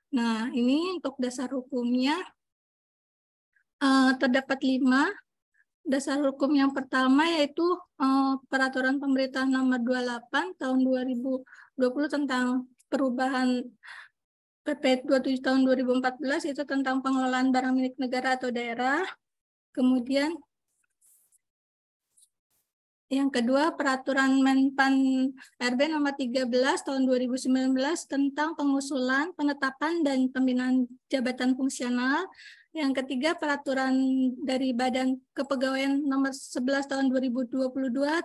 Nah, ini untuk dasar hukumnya terdapat 5. Dasar hukum yang pertama yaitu Peraturan Pemerintah Nomor 28 Tahun 2020 tentang perubahan PP 27 Tahun 2014, itu tentang pengelolaan barang milik negara atau daerah. Kemudian yang kedua, Peraturan Menpan RB Nomor 13 Tahun 2019 tentang pengusulan, penetapan, dan pembinaan jabatan fungsional. Yang ketiga, Peraturan dari Badan Kepegawaian Nomor 11 Tahun 2022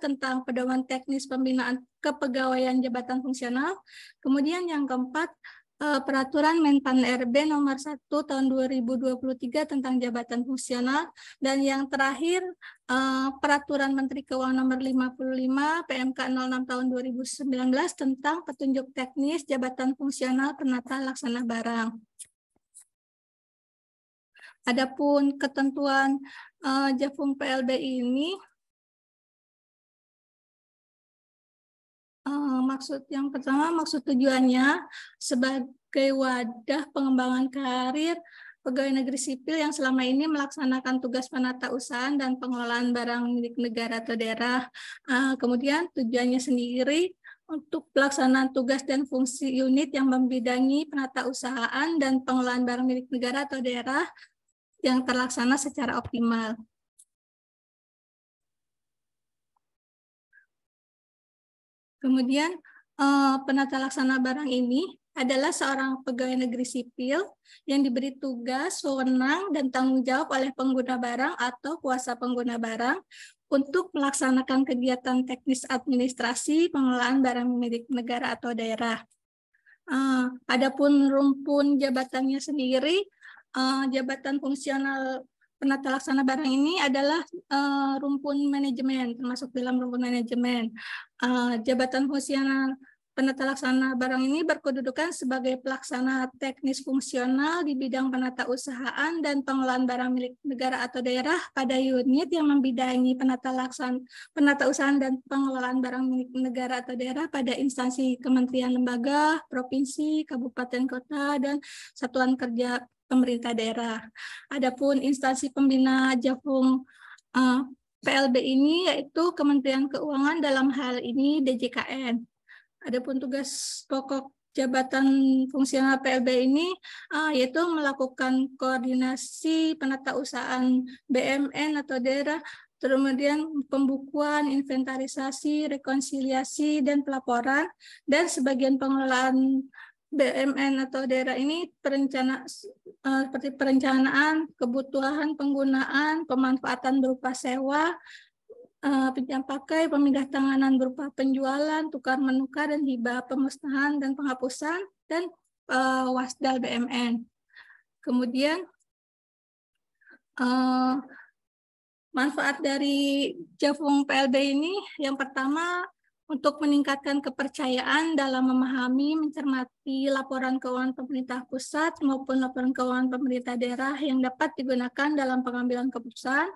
tentang pedoman teknis pembinaan kepegawaian jabatan fungsional. Kemudian yang keempat, Peraturan Menpan RB Nomor 1 Tahun 2023 tentang jabatan fungsional, dan yang terakhir Peraturan Menteri Keuangan Nomor 55 PMK 06 Tahun 2019 tentang petunjuk teknis jabatan fungsional penata laksana barang. Adapun ketentuan Jafung PLB ini, yang pertama, maksud tujuannya sebagai wadah pengembangan karir pegawai negeri sipil yang selama ini melaksanakan tugas penata usaha dan pengelolaan barang milik negara atau daerah. Kemudian tujuannya sendiri untuk pelaksanaan tugas dan fungsi unit yang membidangi penata usahaan dan pengelolaan barang milik negara atau daerah yang terlaksana secara optimal. Kemudian penata laksana barang ini adalah seorang pegawai negeri sipil yang diberi tugas, wewenang, dan tanggung jawab oleh pengguna barang atau kuasa pengguna barang untuk melaksanakan kegiatan teknis administrasi pengelolaan barang milik negara atau daerah. Adapun rumpun jabatannya sendiri, jabatan fungsional penata laksana barang ini adalah rumpun manajemen, termasuk dalam rumpun manajemen. Jabatan fungsional penata laksana barang ini berkedudukan sebagai pelaksana teknis fungsional di bidang penata usahaan dan pengelolaan barang milik negara atau daerah pada unit yang membidangi penata usahaan dan pengelolaan barang milik negara atau daerah pada instansi kementerian, lembaga, provinsi, kabupaten, kota, dan satuan kerja pemerintah daerah. Adapun instansi pembina Jafung PLB ini yaitu Kementerian Keuangan, dalam hal ini DJKN. Adapun tugas pokok jabatan fungsional PLB ini yaitu melakukan koordinasi penata usahaan BMN atau daerah, kemudian pembukuan, inventarisasi, rekonsiliasi, dan pelaporan, dan sebagian pengelolaan BMN atau daerah ini seperti perencanaan, kebutuhan, penggunaan, pemanfaatan berupa sewa, pinjam pakai, pemindah tanganan berupa penjualan, tukar menukar, dan hibah, pemusnahan dan penghapusan, dan wasdal BMN. Kemudian manfaat dari Jafung PLB ini yang pertama untuk meningkatkan kepercayaan dalam memahami, mencermati laporan keuangan pemerintah pusat maupun laporan keuangan pemerintah daerah yang dapat digunakan dalam pengambilan keputusan.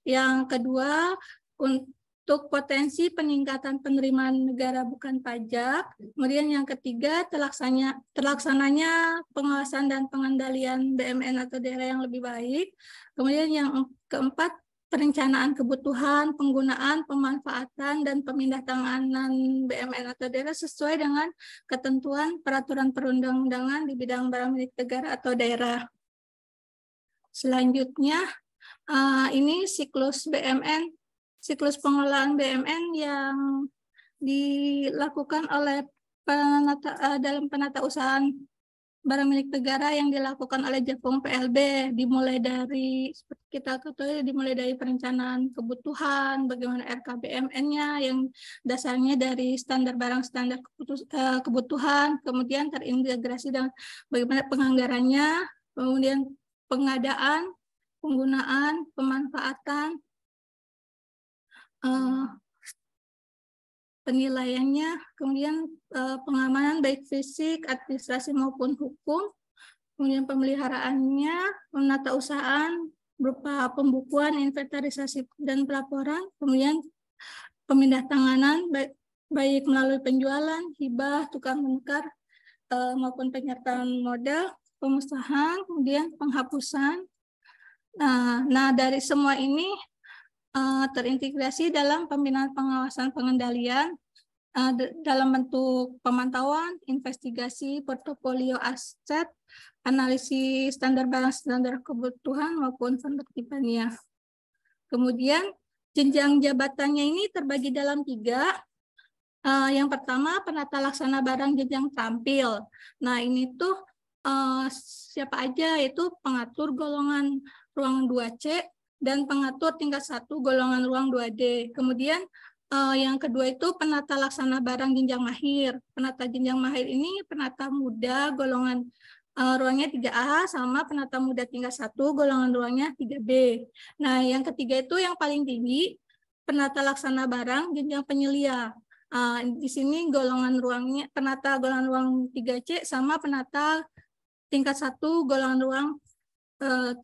Yang kedua, untuk potensi peningkatan penerimaan negara bukan pajak. Kemudian yang ketiga, terlaksananya pengawasan dan pengendalian BMN atau daerah yang lebih baik. Kemudian yang keempat, perencanaan kebutuhan, penggunaan, pemanfaatan, dan pemindah tanganan BMN atau daerah sesuai dengan ketentuan peraturan perundang-undangan di bidang barang milik negara atau daerah. Selanjutnya, ini siklus BMN, siklus pengelolaan BMN yang dilakukan oleh dalam penata usahaan barang milik negara yang dilakukan oleh Jafung PLB, dimulai dari seperti kita ketahui, dimulai dari perencanaan kebutuhan, bagaimana RKBMN-nya yang dasarnya dari standar barang, standar kebutuhan, kemudian terintegrasi dengan bagaimana penganggarannya, kemudian pengadaan, penggunaan, pemanfaatan, penilaiannya, kemudian pengamanan baik fisik, administrasi maupun hukum, kemudian pemeliharaannya, penata usahaan berupa pembukuan, inventarisasi, dan pelaporan, kemudian pemindah tanganan baik melalui penjualan, hibah, tukar menukar, maupun penyertaan modal, pemusnahan, kemudian penghapusan. Nah, dari semua ini terintegrasi dalam pembinaan pengawasan pengendalian dalam bentuk pemantauan, investigasi, portofolio aset, analisis standar barang, standar kebutuhan, maupun penertibannya. Kemudian jenjang jabatannya ini terbagi dalam 3. Yang pertama, penata laksana barang jenjang terampil. Nah, ini tuh siapa aja, yaitu pengatur golongan ruang 2C, dan pengatur tingkat 1 golongan ruang 2D. Kemudian yang kedua itu penata laksana barang jenjang mahir. Penata jenjang mahir ini penata muda golongan ruangnya 3A sama penata muda tingkat 1 golongan ruangnya 3B. Nah, yang ketiga itu yang paling tinggi penata laksana barang jenjang penyelia. Di sini golongan ruangnya penata golongan ruang 3C sama penata tingkat 1 golongan ruang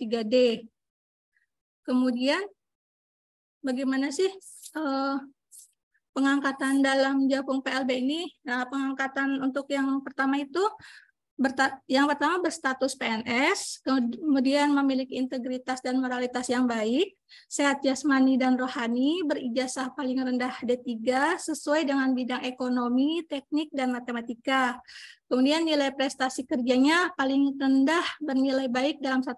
3D. Kemudian bagaimana sih pengangkatan dalam Jafung PLB ini? Nah, pengangkatan untuk yang pertama itu berstatus PNS, kemudian memiliki integritas dan moralitas yang baik, sehat jasmani dan rohani, berijazah paling rendah D3 sesuai dengan bidang ekonomi, teknik, dan matematika. Kemudian nilai prestasi kerjanya paling rendah bernilai baik dalam 1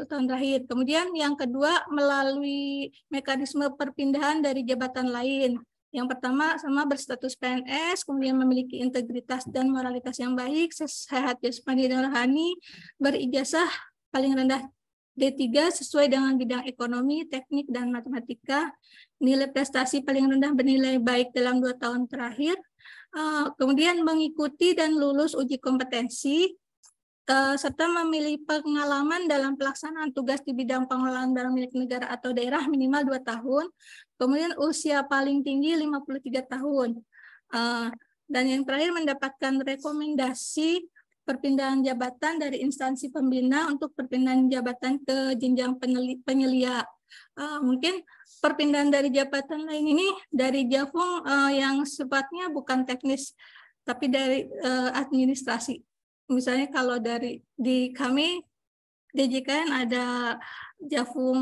tahun terakhir. Kemudian yang kedua, melalui mekanisme perpindahan dari jabatan lain. Yang pertama sama berstatus PNS, kemudian memiliki integritas dan moralitas yang baik, sehat jasmani dan rohani, berijazah paling rendah D3 sesuai dengan bidang ekonomi, teknik, dan matematika, nilai prestasi paling rendah bernilai baik dalam 2 tahun terakhir, kemudian mengikuti dan lulus uji kompetensi, serta memiliki pengalaman dalam pelaksanaan tugas di bidang pengelolaan barang milik negara atau daerah minimal 2 tahun, kemudian usia paling tinggi 53 tahun. Dan yang terakhir mendapatkan rekomendasi perpindahan jabatan dari instansi pembina untuk perpindahan jabatan ke jenjang penyelia. Mungkin perpindahan dari jabatan lain ini dari Jafung yang sifatnya bukan teknis, tapi dari administrasi. Misalnya kalau di kami DJKN ada Jafung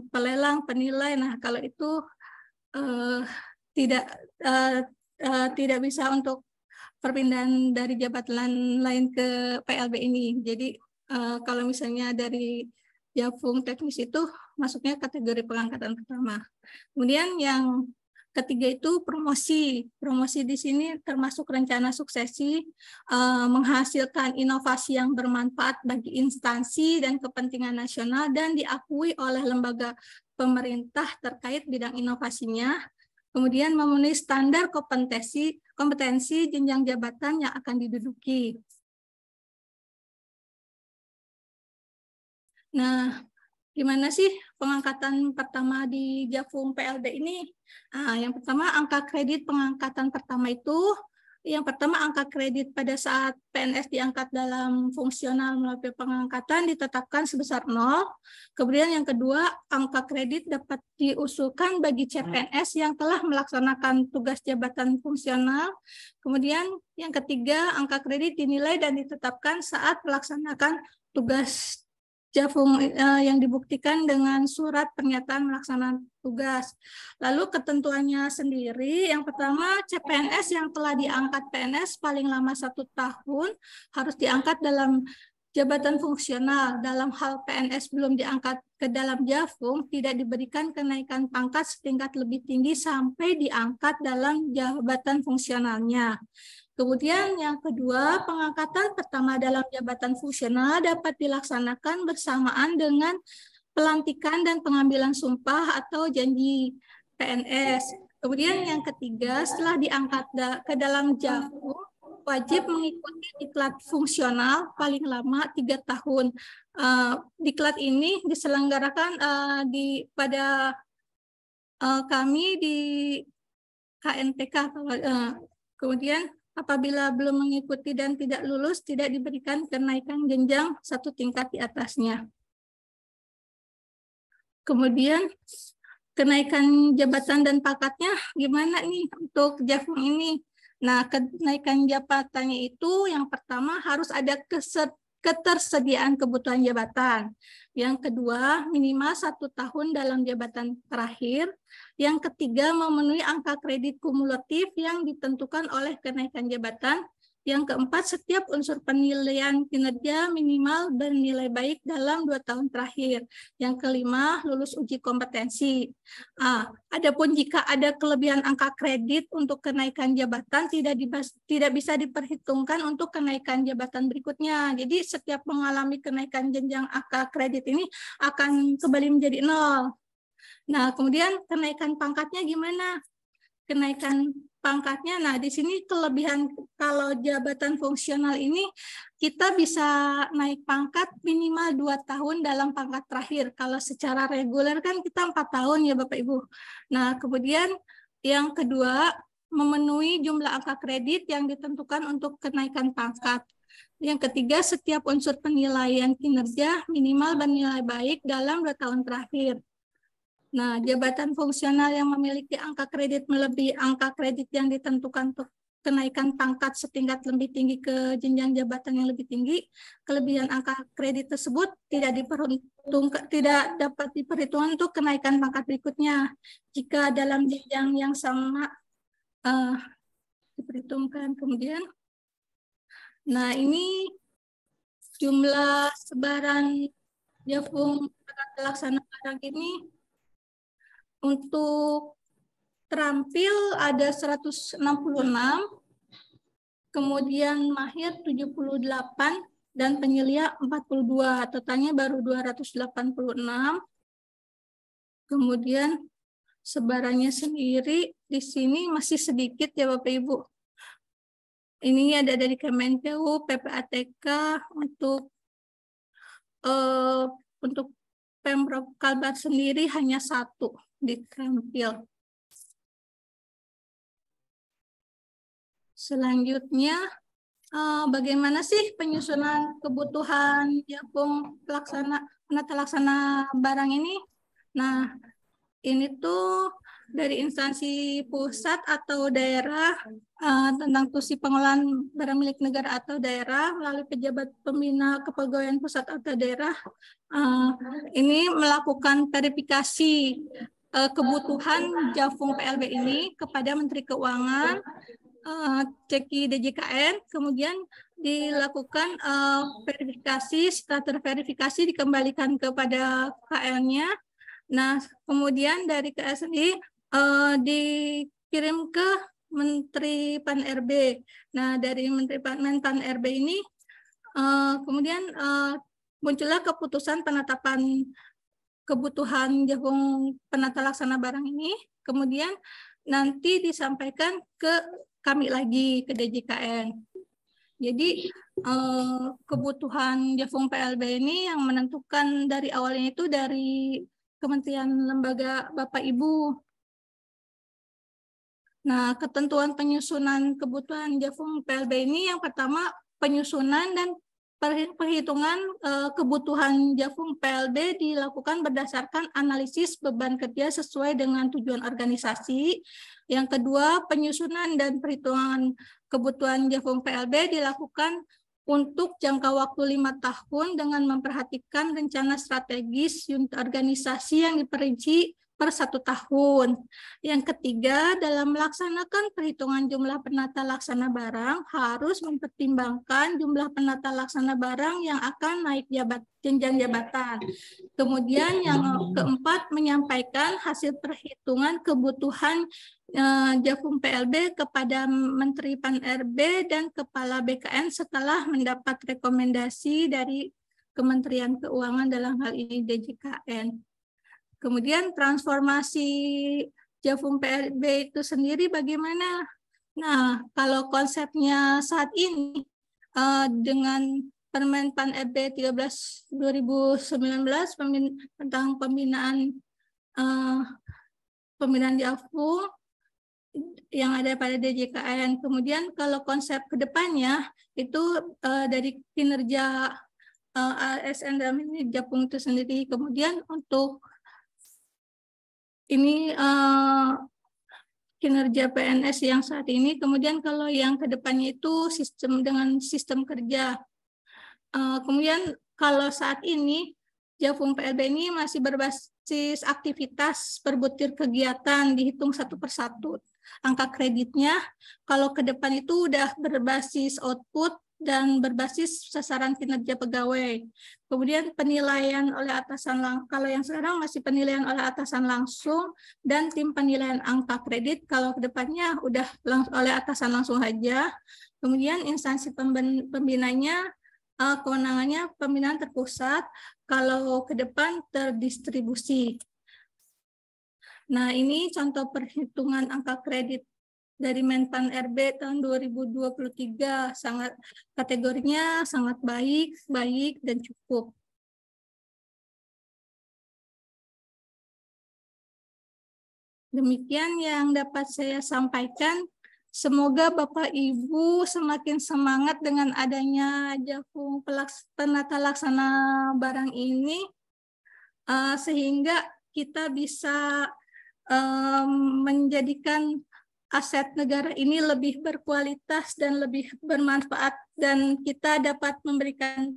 pelelang, penilai. Nah kalau itu tidak bisa untuk perpindahan dari jabatan lain ke PLB ini. Jadi kalau misalnya dari Jafung teknis itu masuknya kategori pengangkatan pertama. Kemudian yang ketiga itu promosi. Promosi di sini termasuk rencana suksesi, menghasilkan inovasi yang bermanfaat bagi instansi dan kepentingan nasional dan diakui oleh lembaga pemerintah terkait bidang inovasinya. Kemudian memenuhi standar kompetensi jenjang jabatan yang akan diduduki. Nah, gimana sih pengangkatan pertama di Jafung PLB ini? Yang pertama, angka kredit pengangkatan pertama itu, yang pertama angka kredit pada saat PNS diangkat dalam fungsional melalui pengangkatan ditetapkan sebesar 0. Kemudian yang kedua, angka kredit dapat diusulkan bagi CPNS yang telah melaksanakan tugas jabatan fungsional. Kemudian yang ketiga, angka kredit dinilai dan ditetapkan saat melaksanakan tugas Jafung yang dibuktikan dengan surat pernyataan melaksanakan tugas. Lalu ketentuannya sendiri, yang pertama CPNS yang telah diangkat PNS paling lama 1 tahun harus diangkat dalam jabatan fungsional. Dalam hal PNS belum diangkat ke dalam Jafung, tidak diberikan kenaikan pangkat setingkat lebih tinggi sampai diangkat dalam jabatan fungsionalnya. Kemudian yang kedua, pengangkatan pertama dalam jabatan fungsional dapat dilaksanakan bersamaan dengan pelantikan dan pengambilan sumpah atau janji PNS. Kemudian yang ketiga, setelah diangkat ke dalam Jafung, wajib mengikuti diklat fungsional paling lama 3 tahun. Diklat ini diselenggarakan pada kami di KNTK. Kemudian apabila belum mengikuti dan tidak lulus, tidak diberikan kenaikan jenjang 1 tingkat di atasnya. Kemudian kenaikan jabatan dan pangkatnya gimana nih untuk Jafung ini? Nah, kenaikan jabatannya itu yang pertama harus ada ketersediaan kebutuhan jabatan. Yang kedua, minimal 1 tahun dalam jabatan terakhir. Yang ketiga, memenuhi angka kredit kumulatif yang ditentukan oleh kenaikan jabatan. Yang keempat, setiap unsur penilaian kinerja minimal bernilai baik dalam 2 tahun terakhir. Yang kelima, lulus uji kompetensi. Adapun jika ada kelebihan angka kredit untuk kenaikan jabatan tidak bisa diperhitungkan untuk kenaikan jabatan berikutnya. Jadi setiap mengalami kenaikan jenjang angka kredit ini akan kembali menjadi 0. Nah, kemudian kenaikan pangkatnya gimana? Kenaikan pangkatnya, nah di sini kelebihan kalau jabatan fungsional ini kita bisa naik pangkat minimal 2 tahun dalam pangkat terakhir. Kalau secara reguler kan kita 4 tahun ya Bapak Ibu. Nah kemudian yang kedua, memenuhi jumlah angka kredit yang ditentukan untuk kenaikan pangkat. Yang ketiga, setiap unsur penilaian kinerja minimal bernilai baik dalam 2 tahun terakhir. Nah, jabatan fungsional yang memiliki angka kredit melebihi angka kredit yang ditentukan untuk kenaikan pangkat setingkat lebih tinggi ke jenjang jabatan yang lebih tinggi, kelebihan angka kredit tersebut tidak dapat diperhitungkan untuk kenaikan pangkat berikutnya. Jika dalam jenjang yang sama diperhitungkan. Kemudian, nah ini jumlah sebaran Jafung pelaksana barang ini untuk terampil ada 166, kemudian mahir 78, dan penyelia 42, totalnya baru 286. Kemudian sebarannya sendiri di sini masih sedikit ya Bapak Ibu. Ini ada dari Kemenkeu, PPATK untuk Pemprov Kalbar sendiri hanya 1 di Terampil. Selanjutnya, bagaimana sih penyusunan kebutuhan Japung penata laksana barang ini? Nah, ini tuh dari instansi pusat atau daerah tentang tusi pengolahan barang milik negara atau daerah melalui pejabat pembina kepegawaian pusat atau daerah ini melakukan verifikasi kebutuhan Jafung PLB ini kepada Menteri Keuangan, Ceki DJKN, kemudian dilakukan verifikasi, setelah terverifikasi dikembalikan kepada KL-nya. Nah, kemudian dari KL sendiri dikirim ke Menteri Pan-RB. Nah, dari Menteri Pan-RB ini kemudian muncullah keputusan penetapan kebutuhan Jafung penata laksana barang ini, kemudian nanti disampaikan ke kami lagi, ke DJKN. Jadi kebutuhan Jafung PLB ini yang menentukan dari awalnya itu dari Kementerian Lembaga Bapak Ibu. Nah, ketentuan penyusunan kebutuhan Jafung PLB ini yang pertama penyusunan dan perhitungan kebutuhan Jafung PLB dilakukan berdasarkan analisis beban kerja sesuai dengan tujuan organisasi. Yang kedua, penyusunan dan perhitungan kebutuhan Jafung PLB dilakukan untuk jangka waktu 5 tahun dengan memperhatikan rencana strategis unit organisasi yang diperinci per 1 tahun. Yang ketiga, dalam melaksanakan perhitungan jumlah penata laksana barang harus mempertimbangkan jumlah penata laksana barang yang akan naik jenjang jabatan. Kemudian yang keempat, menyampaikan hasil perhitungan kebutuhan Jafung PLB kepada Menteri Pan-RB dan Kepala BKN setelah mendapat rekomendasi dari Kementerian Keuangan dalam hal ini DJKN. Kemudian transformasi Jafung PLB itu sendiri bagaimana? Nah, kalau konsepnya saat ini dengan Permen Pan-RB 13/2019 tentang pembinaan Jafung yang ada pada DJKN. Kemudian kalau konsep kedepannya itu dari kinerja ASN dalam ini Jafung itu sendiri. Kemudian untuk ini kinerja PNS yang saat ini. Kemudian kalau yang kedepannya itu dengan sistem kerja. Kemudian kalau saat ini Jafung PLB ini masih berbasis aktivitas per butir kegiatan dihitung 1 per 1. Angka kreditnya kalau ke depan itu udah berbasis output dan berbasis sasaran kinerja pegawai. Kemudian penilaian oleh atasan kalau yang sekarang masih penilaian oleh atasan langsung dan tim penilaian angka kredit, kalau ke depannya udah oleh atasan langsung saja. Kemudian instansi pembinanya kewenangannya pembinaan terpusat, kalau ke depan terdistribusi. Nah, ini contoh perhitungan angka kredit dari Menpan RB tahun 2023, kategorinya sangat baik dan cukup. Demikian yang dapat saya sampaikan. Semoga Bapak Ibu semakin semangat dengan adanya Jafung penata laksana barang ini, sehingga kita bisa menjadikan aset negara ini lebih berkualitas dan lebih bermanfaat, dan kita dapat memberikan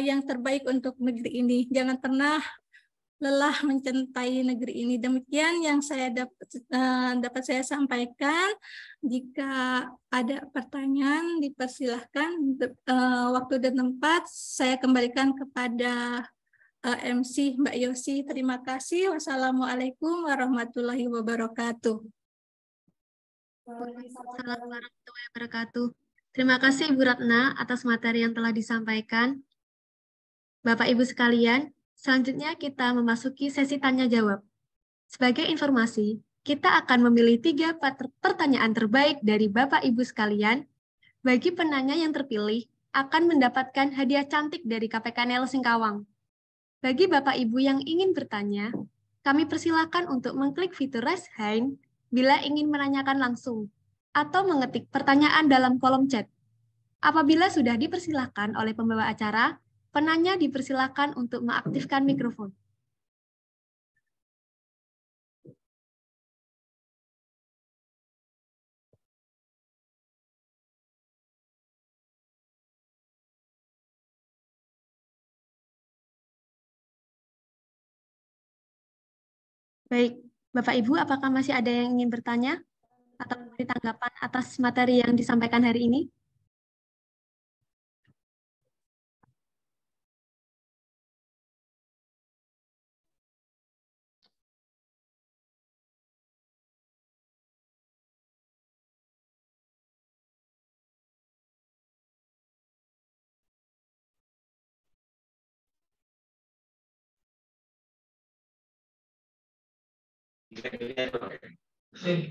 yang terbaik untuk negeri ini. Jangan pernah lelah mencintai negeri ini. Demikian yang saya dapat saya sampaikan. Jika ada pertanyaan, dipersilahkan. Waktu dan tempat saya kembalikan kepada MC Mbak Yosi. Terima kasih. Wassalamualaikum warahmatullahi wabarakatuh. Waalaikumsalam warahmatullahi wabarakatuh. Terima kasih Ibu Ratna atas materi yang telah disampaikan. Bapak Ibu sekalian, selanjutnya kita memasuki sesi tanya jawab. Sebagai informasi, kita akan memilih 3 pertanyaan terbaik dari Bapak Ibu sekalian. Bagi penanya yang terpilih, akan mendapatkan hadiah cantik dari KPKNL Singkawang. Bagi Bapak Ibu yang ingin bertanya, kami persilakan untuk mengklik fitur Raise Hand bila ingin menanyakan langsung, atau mengetik pertanyaan dalam kolom chat. Apabila sudah dipersilakan oleh pembawa acara, penanya dipersilakan untuk mengaktifkan mikrofon. Baik, Bapak Ibu, apakah masih ada yang ingin bertanya atau memberi tanggapan atas materi yang disampaikan hari ini?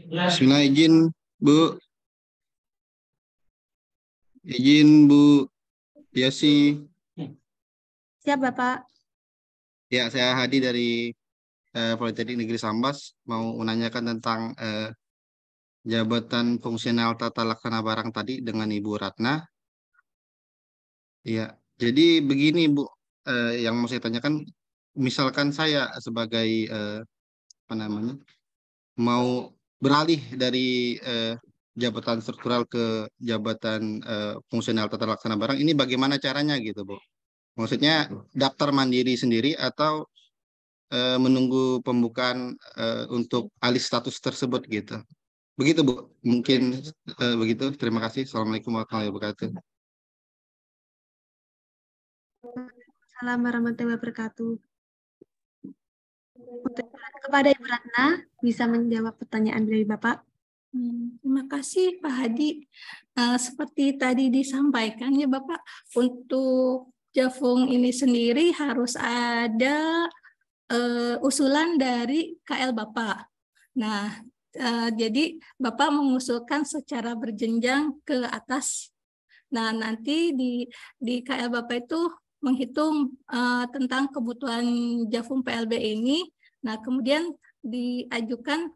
Bismillah, izin Bu. Izin Bu Yasi. Siap, Bapak. Ya, saya Hadi dari Politeknik Negeri Sambas. Mau menanyakan tentang jabatan fungsional tata laksana barang tadi dengan Ibu Ratna. Iya, jadi begini Bu, yang mau saya tanyakan, misalkan saya sebagai apa namanya, mau beralih dari jabatan struktural ke jabatan fungsional tata laksana barang, ini bagaimana caranya gitu Bu? Maksudnya daftar mandiri sendiri atau menunggu pembukaan untuk alih status tersebut gitu? Begitu Bu, mungkin begitu. Terima kasih. Assalamualaikum warahmatullahi wabarakatuh. Assalamualaikum warahmatullahi wabarakatuh. Untuk kepada Ibu Ratna, bisa menjawab pertanyaan dari Bapak. Terima kasih Pak Hadi. Seperti tadi disampaikan ya Bapak, untuk Jafung ini sendiri harus ada usulan dari KL Bapak. Nah, jadi Bapak mengusulkan secara berjenjang ke atas. Nah, nanti di KL Bapak itu menghitung tentang kebutuhan Jafung PLB ini. Nah, kemudian diajukan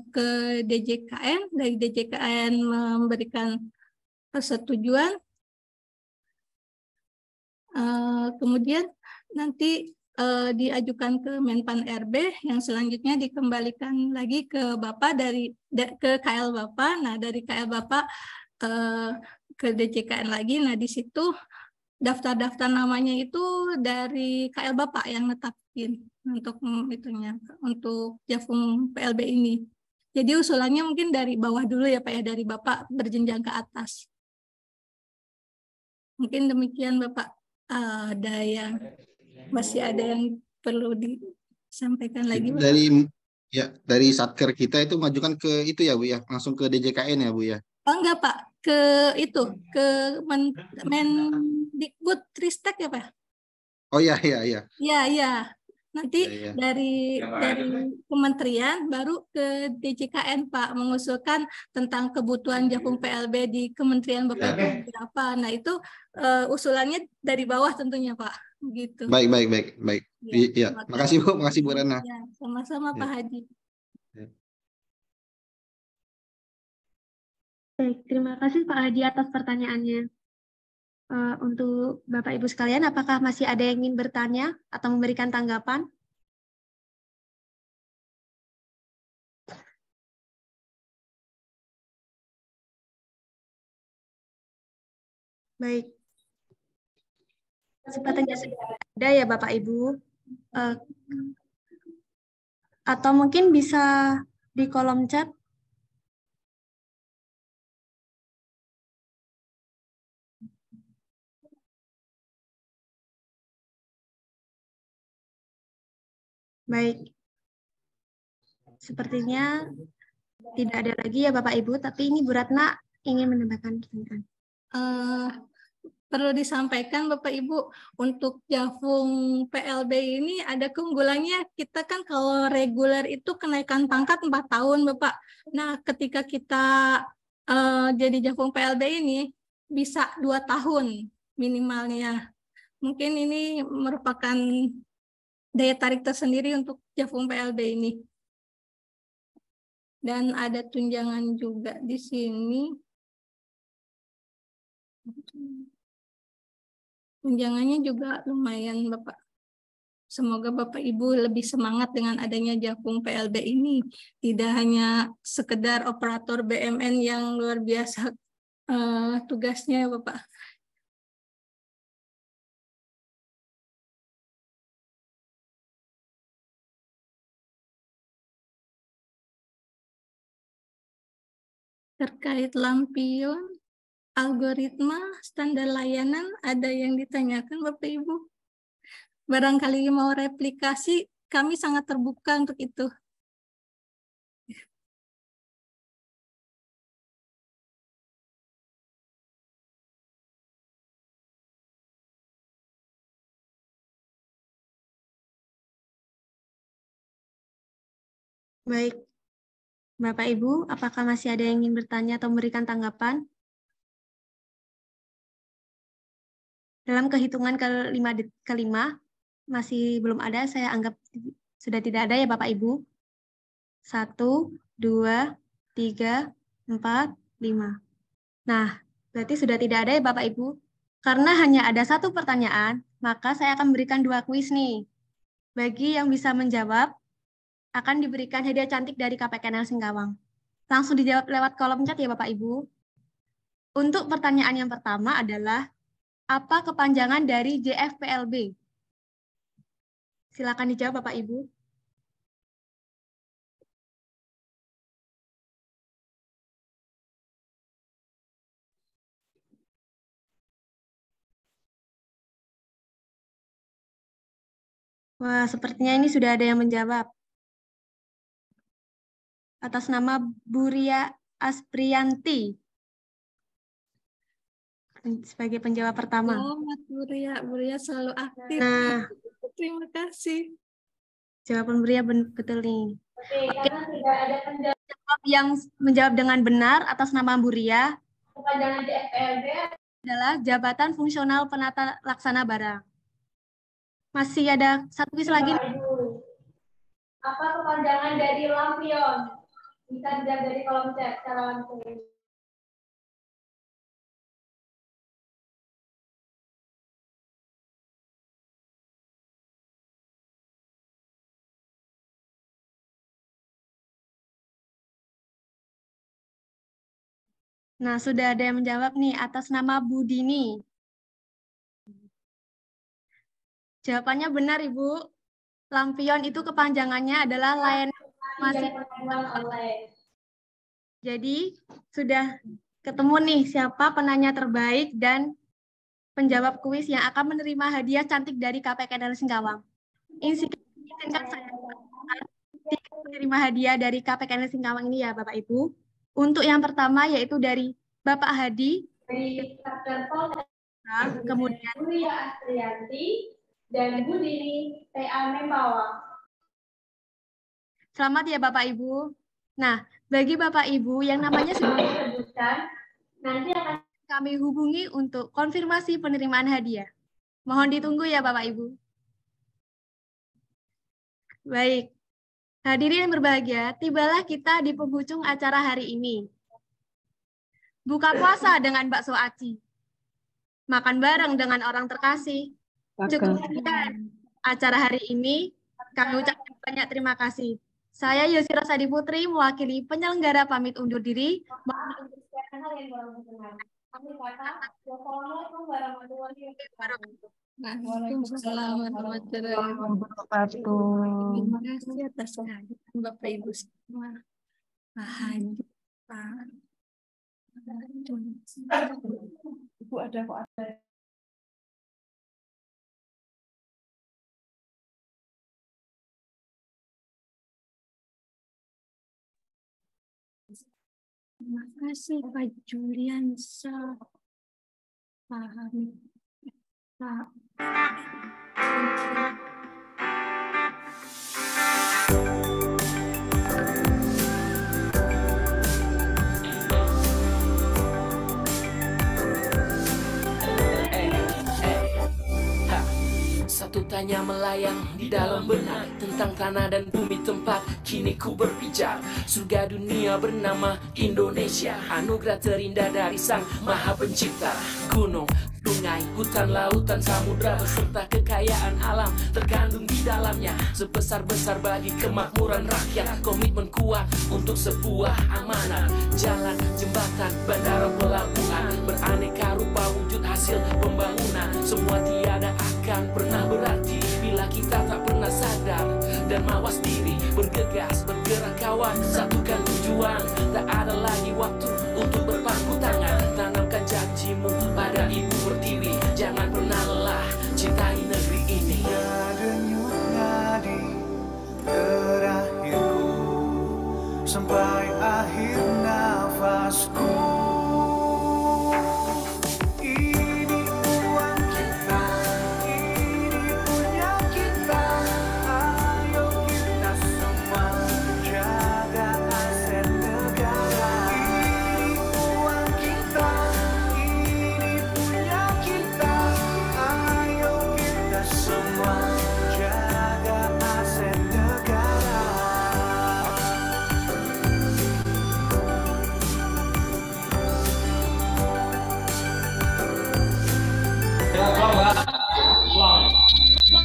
ke DJKN, dari DJKN memberikan persetujuan, kemudian nanti diajukan ke Menpan RB, yang selanjutnya dikembalikan lagi ke Bapak ke KL Bapak. Nah, dari KL Bapak ke DJKN lagi. Nah, di situ daftar-daftar namanya itu dari KL Bapak yang netapin untuk itunya, untuk Jafung PLB ini. Jadi usulannya mungkin dari bawah dulu ya Pak ya, dari Bapak berjenjang ke atas. Mungkin demikian Bapak. Masih ada yang perlu disampaikan lagi Bapak? Dari Satker kita itu majukan ke itu ya Bu ya, langsung ke DJKN ya Bu ya? Oh enggak Pak, ke Mendikbud Tristek ya Pak? Oh iya. Iya. Nanti dari kementerian baru ke DJKN Pak, mengusulkan tentang kebutuhan Jafung PLB di kementerian Bapak itu berapa. Nah itu usulannya dari bawah tentunya Pak. Begitu. Baik. Iya. Makasih Bu Rana. Ya, sama-sama Pak Hadi. Baik, terima kasih Pak Hadi atas pertanyaannya. Untuk Bapak Ibu sekalian, apakah masih ada yang ingin bertanya atau memberikan tanggapan? Baik. Sepertinya sudah ada ya Bapak Ibu. Atau mungkin bisa di kolom chat. Baik. Sepertinya tidak ada lagi ya Bapak Ibu, tapi ini Bu Ratna ingin menambahkan pertanyaan. Perlu disampaikan Bapak Ibu, untuk Javung PLB ini ada keunggulannya. Kita kan kalau reguler itu kenaikan pangkat 4 tahun Bapak. Nah ketika kita jadi Javung PLB ini bisa 2 tahun minimalnya. Mungkin ini merupakan daya tarik tersendiri untuk Javung PLB ini. Dan ada tunjangan juga di sini. Tunjangannya juga lumayan Bapak. Semoga Bapak Ibu lebih semangat dengan adanya Javung PLB ini. Tidak hanya sekedar operator BMN yang luar biasa tugasnya Bapak. Terkait lampion, algoritma, standar layanan, ada yang ditanyakan Bapak Ibu? Barangkali mau replikasi, kami sangat terbuka untuk itu. Baik. Bapak Ibu, apakah masih ada yang ingin bertanya atau memberikan tanggapan? Dalam kehitungan kelima, masih belum ada, saya anggap sudah tidak ada ya Bapak Ibu. 1, 2, 3, 4, 5. Nah, berarti sudah tidak ada ya Bapak Ibu. Karena hanya ada 1 pertanyaan, maka saya akan memberikan 2 kuis nih. Bagi yang bisa menjawab, akan diberikan hadiah cantik dari KPKNL Singkawang. Langsung dijawab lewat kolom chat ya Bapak Ibu. Untuk pertanyaan yang pertama adalah, apa kepanjangan dari JFPLB? Silakan dijawab Bapak Ibu. Wah, sepertinya ini sudah ada yang menjawab. Atas nama Buria Asprianti. Sebagai penjawab pertama. Selamat Buria selalu aktif. Nah, terima kasih. Jawaban Buria betul nih. Oke, karena tidak ada penjawab yang menjawab dengan benar atas nama Buria. Kepanjangan JFPLB adalah Jabatan Fungsional Penata Laksana Barang. Masih ada 1 kuis lagi. Apa kepanjangan dari lampion? Bisa dijawab dari kolom chat secara langsung. Nah, sudah ada yang menjawab nih atas nama Bu Dini. Jawabannya benar, Ibu. Lampion itu kepanjangannya adalah layanan informasi online. Jadi, sudah ketemu nih siapa penanya terbaik dan penjawab kuis yang akan menerima hadiah cantik dari KPKNL Singkawang. Izinkan saya menerima hadiah dari KPKNL Singkawang ini ya, Bapak Ibu. Untuk yang pertama yaitu dari Bapak Hadi, dari kemudian Buria Astrianti, dan Bu Dini TA Mempawang. Selamat ya Bapak Ibu. Nah, bagi Bapak Ibu yang namanya sudah disebutkan, nanti akan kami hubungi untuk konfirmasi penerimaan hadiah. Mohon ditunggu ya Bapak Ibu. Baik. Hadirin yang berbahagia, tibalah kita di penghujung acara hari ini. Buka puasa dengan bakso aci. Makan bareng dengan orang terkasih. Cukup sekian acara hari ini. Kami ucapkan banyak terima kasih. Saya Yosi Rosadi Putri, mewakili penyelenggara pamit undur diri. Waalaikumsalam warahmatullahi wabarakatuh. Terima kasih atas kehadiran Bapak Ibu semua. Ibu ada kok ada. Terima kasih Pak Juliansa. Pahami. Pak. Satu tanya melayang di dalam benak tentang tanah dan bumi tempat kini ku berpijak. Surga dunia bernama Indonesia, anugerah terindah dari Sang Maha Pencipta. Gunung, sungai, hutan, lautan, samudra beserta kekayaan alam terkandung di dalamnya. Sebesar-besar bagi kemakmuran rakyat, komitmen kuat untuk sebuah amanat. Jalan, jembatan, bandara, pelabuhan, beraneka rupa wujud hasil pembangunan. Semua tiada akan pernah berarti bila kita tak pernah sadar dan mawas diri. Bergegas, bergerak kawan, satukan tujuan. Tak ada lagi waktu untuk berpangku tangan. Tanamkan janjimu pada Ibu Pertiwi, jangan pernah lelah cintai negeri ini. Denyut nadi terakhirku sampai akhir nafasku.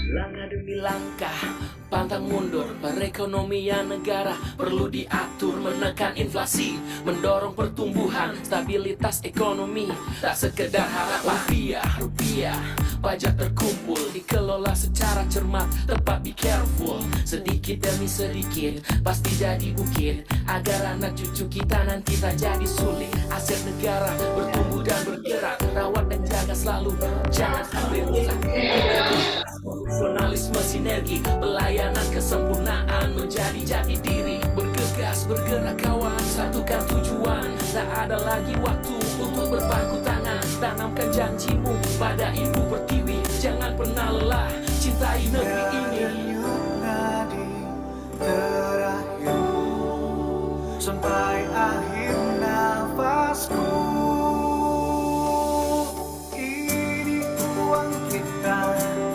Langkah demi langkah, pantang mundur. Perekonomian negara perlu diatur, menekan inflasi, mendorong pertumbuhan, stabilitas ekonomi. Tak sekedar harapan rupiah, pajak terkumpul, dikelola secara cermat, tepat, be careful. Sedikit demi sedikit, pasti jadi bukit, agar anak cucu kita nanti tak jadi sulit. Aset negara bertumbuh dan bergerak, rawat dan jaga selalu, jangan sampai rusak. Profesionalisme, sinergi, pelayanan, kesempurnaan menjadi jati diri. Bergegas, bergerak kawan, satukan tujuan. Tak ada lagi waktu untuk berpangku tangan. Tanamkan janjimu pada Ibu Pertiwi, jangan pernah lelah cintai negeri ini. Nadi terakhirku sampai akhir nafasku. Ini uang kita,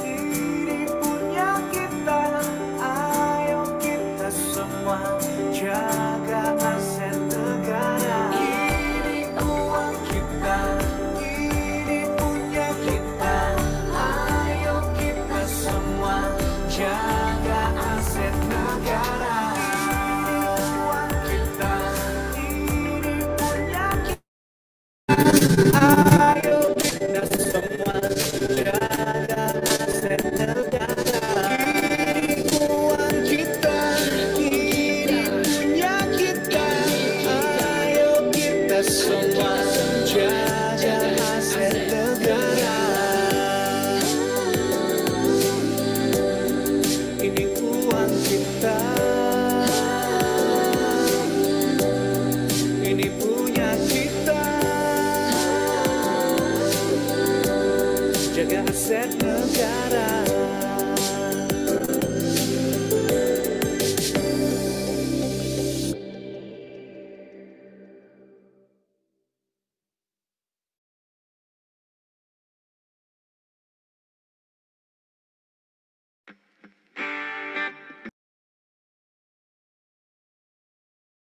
ini punya kita. Ayo kita semua jaga aset negara. Ini uang kita, ini punya kita. Ayo kita semua jaga aset negara. Ini uang kita, ini punya kita. Ayo kita semua jaga aset negara. Ini uang kita, ini punya kita. Ayo kita semua jaga aset negara. Ini uang kita, ini punya kita. Jaga aset negara.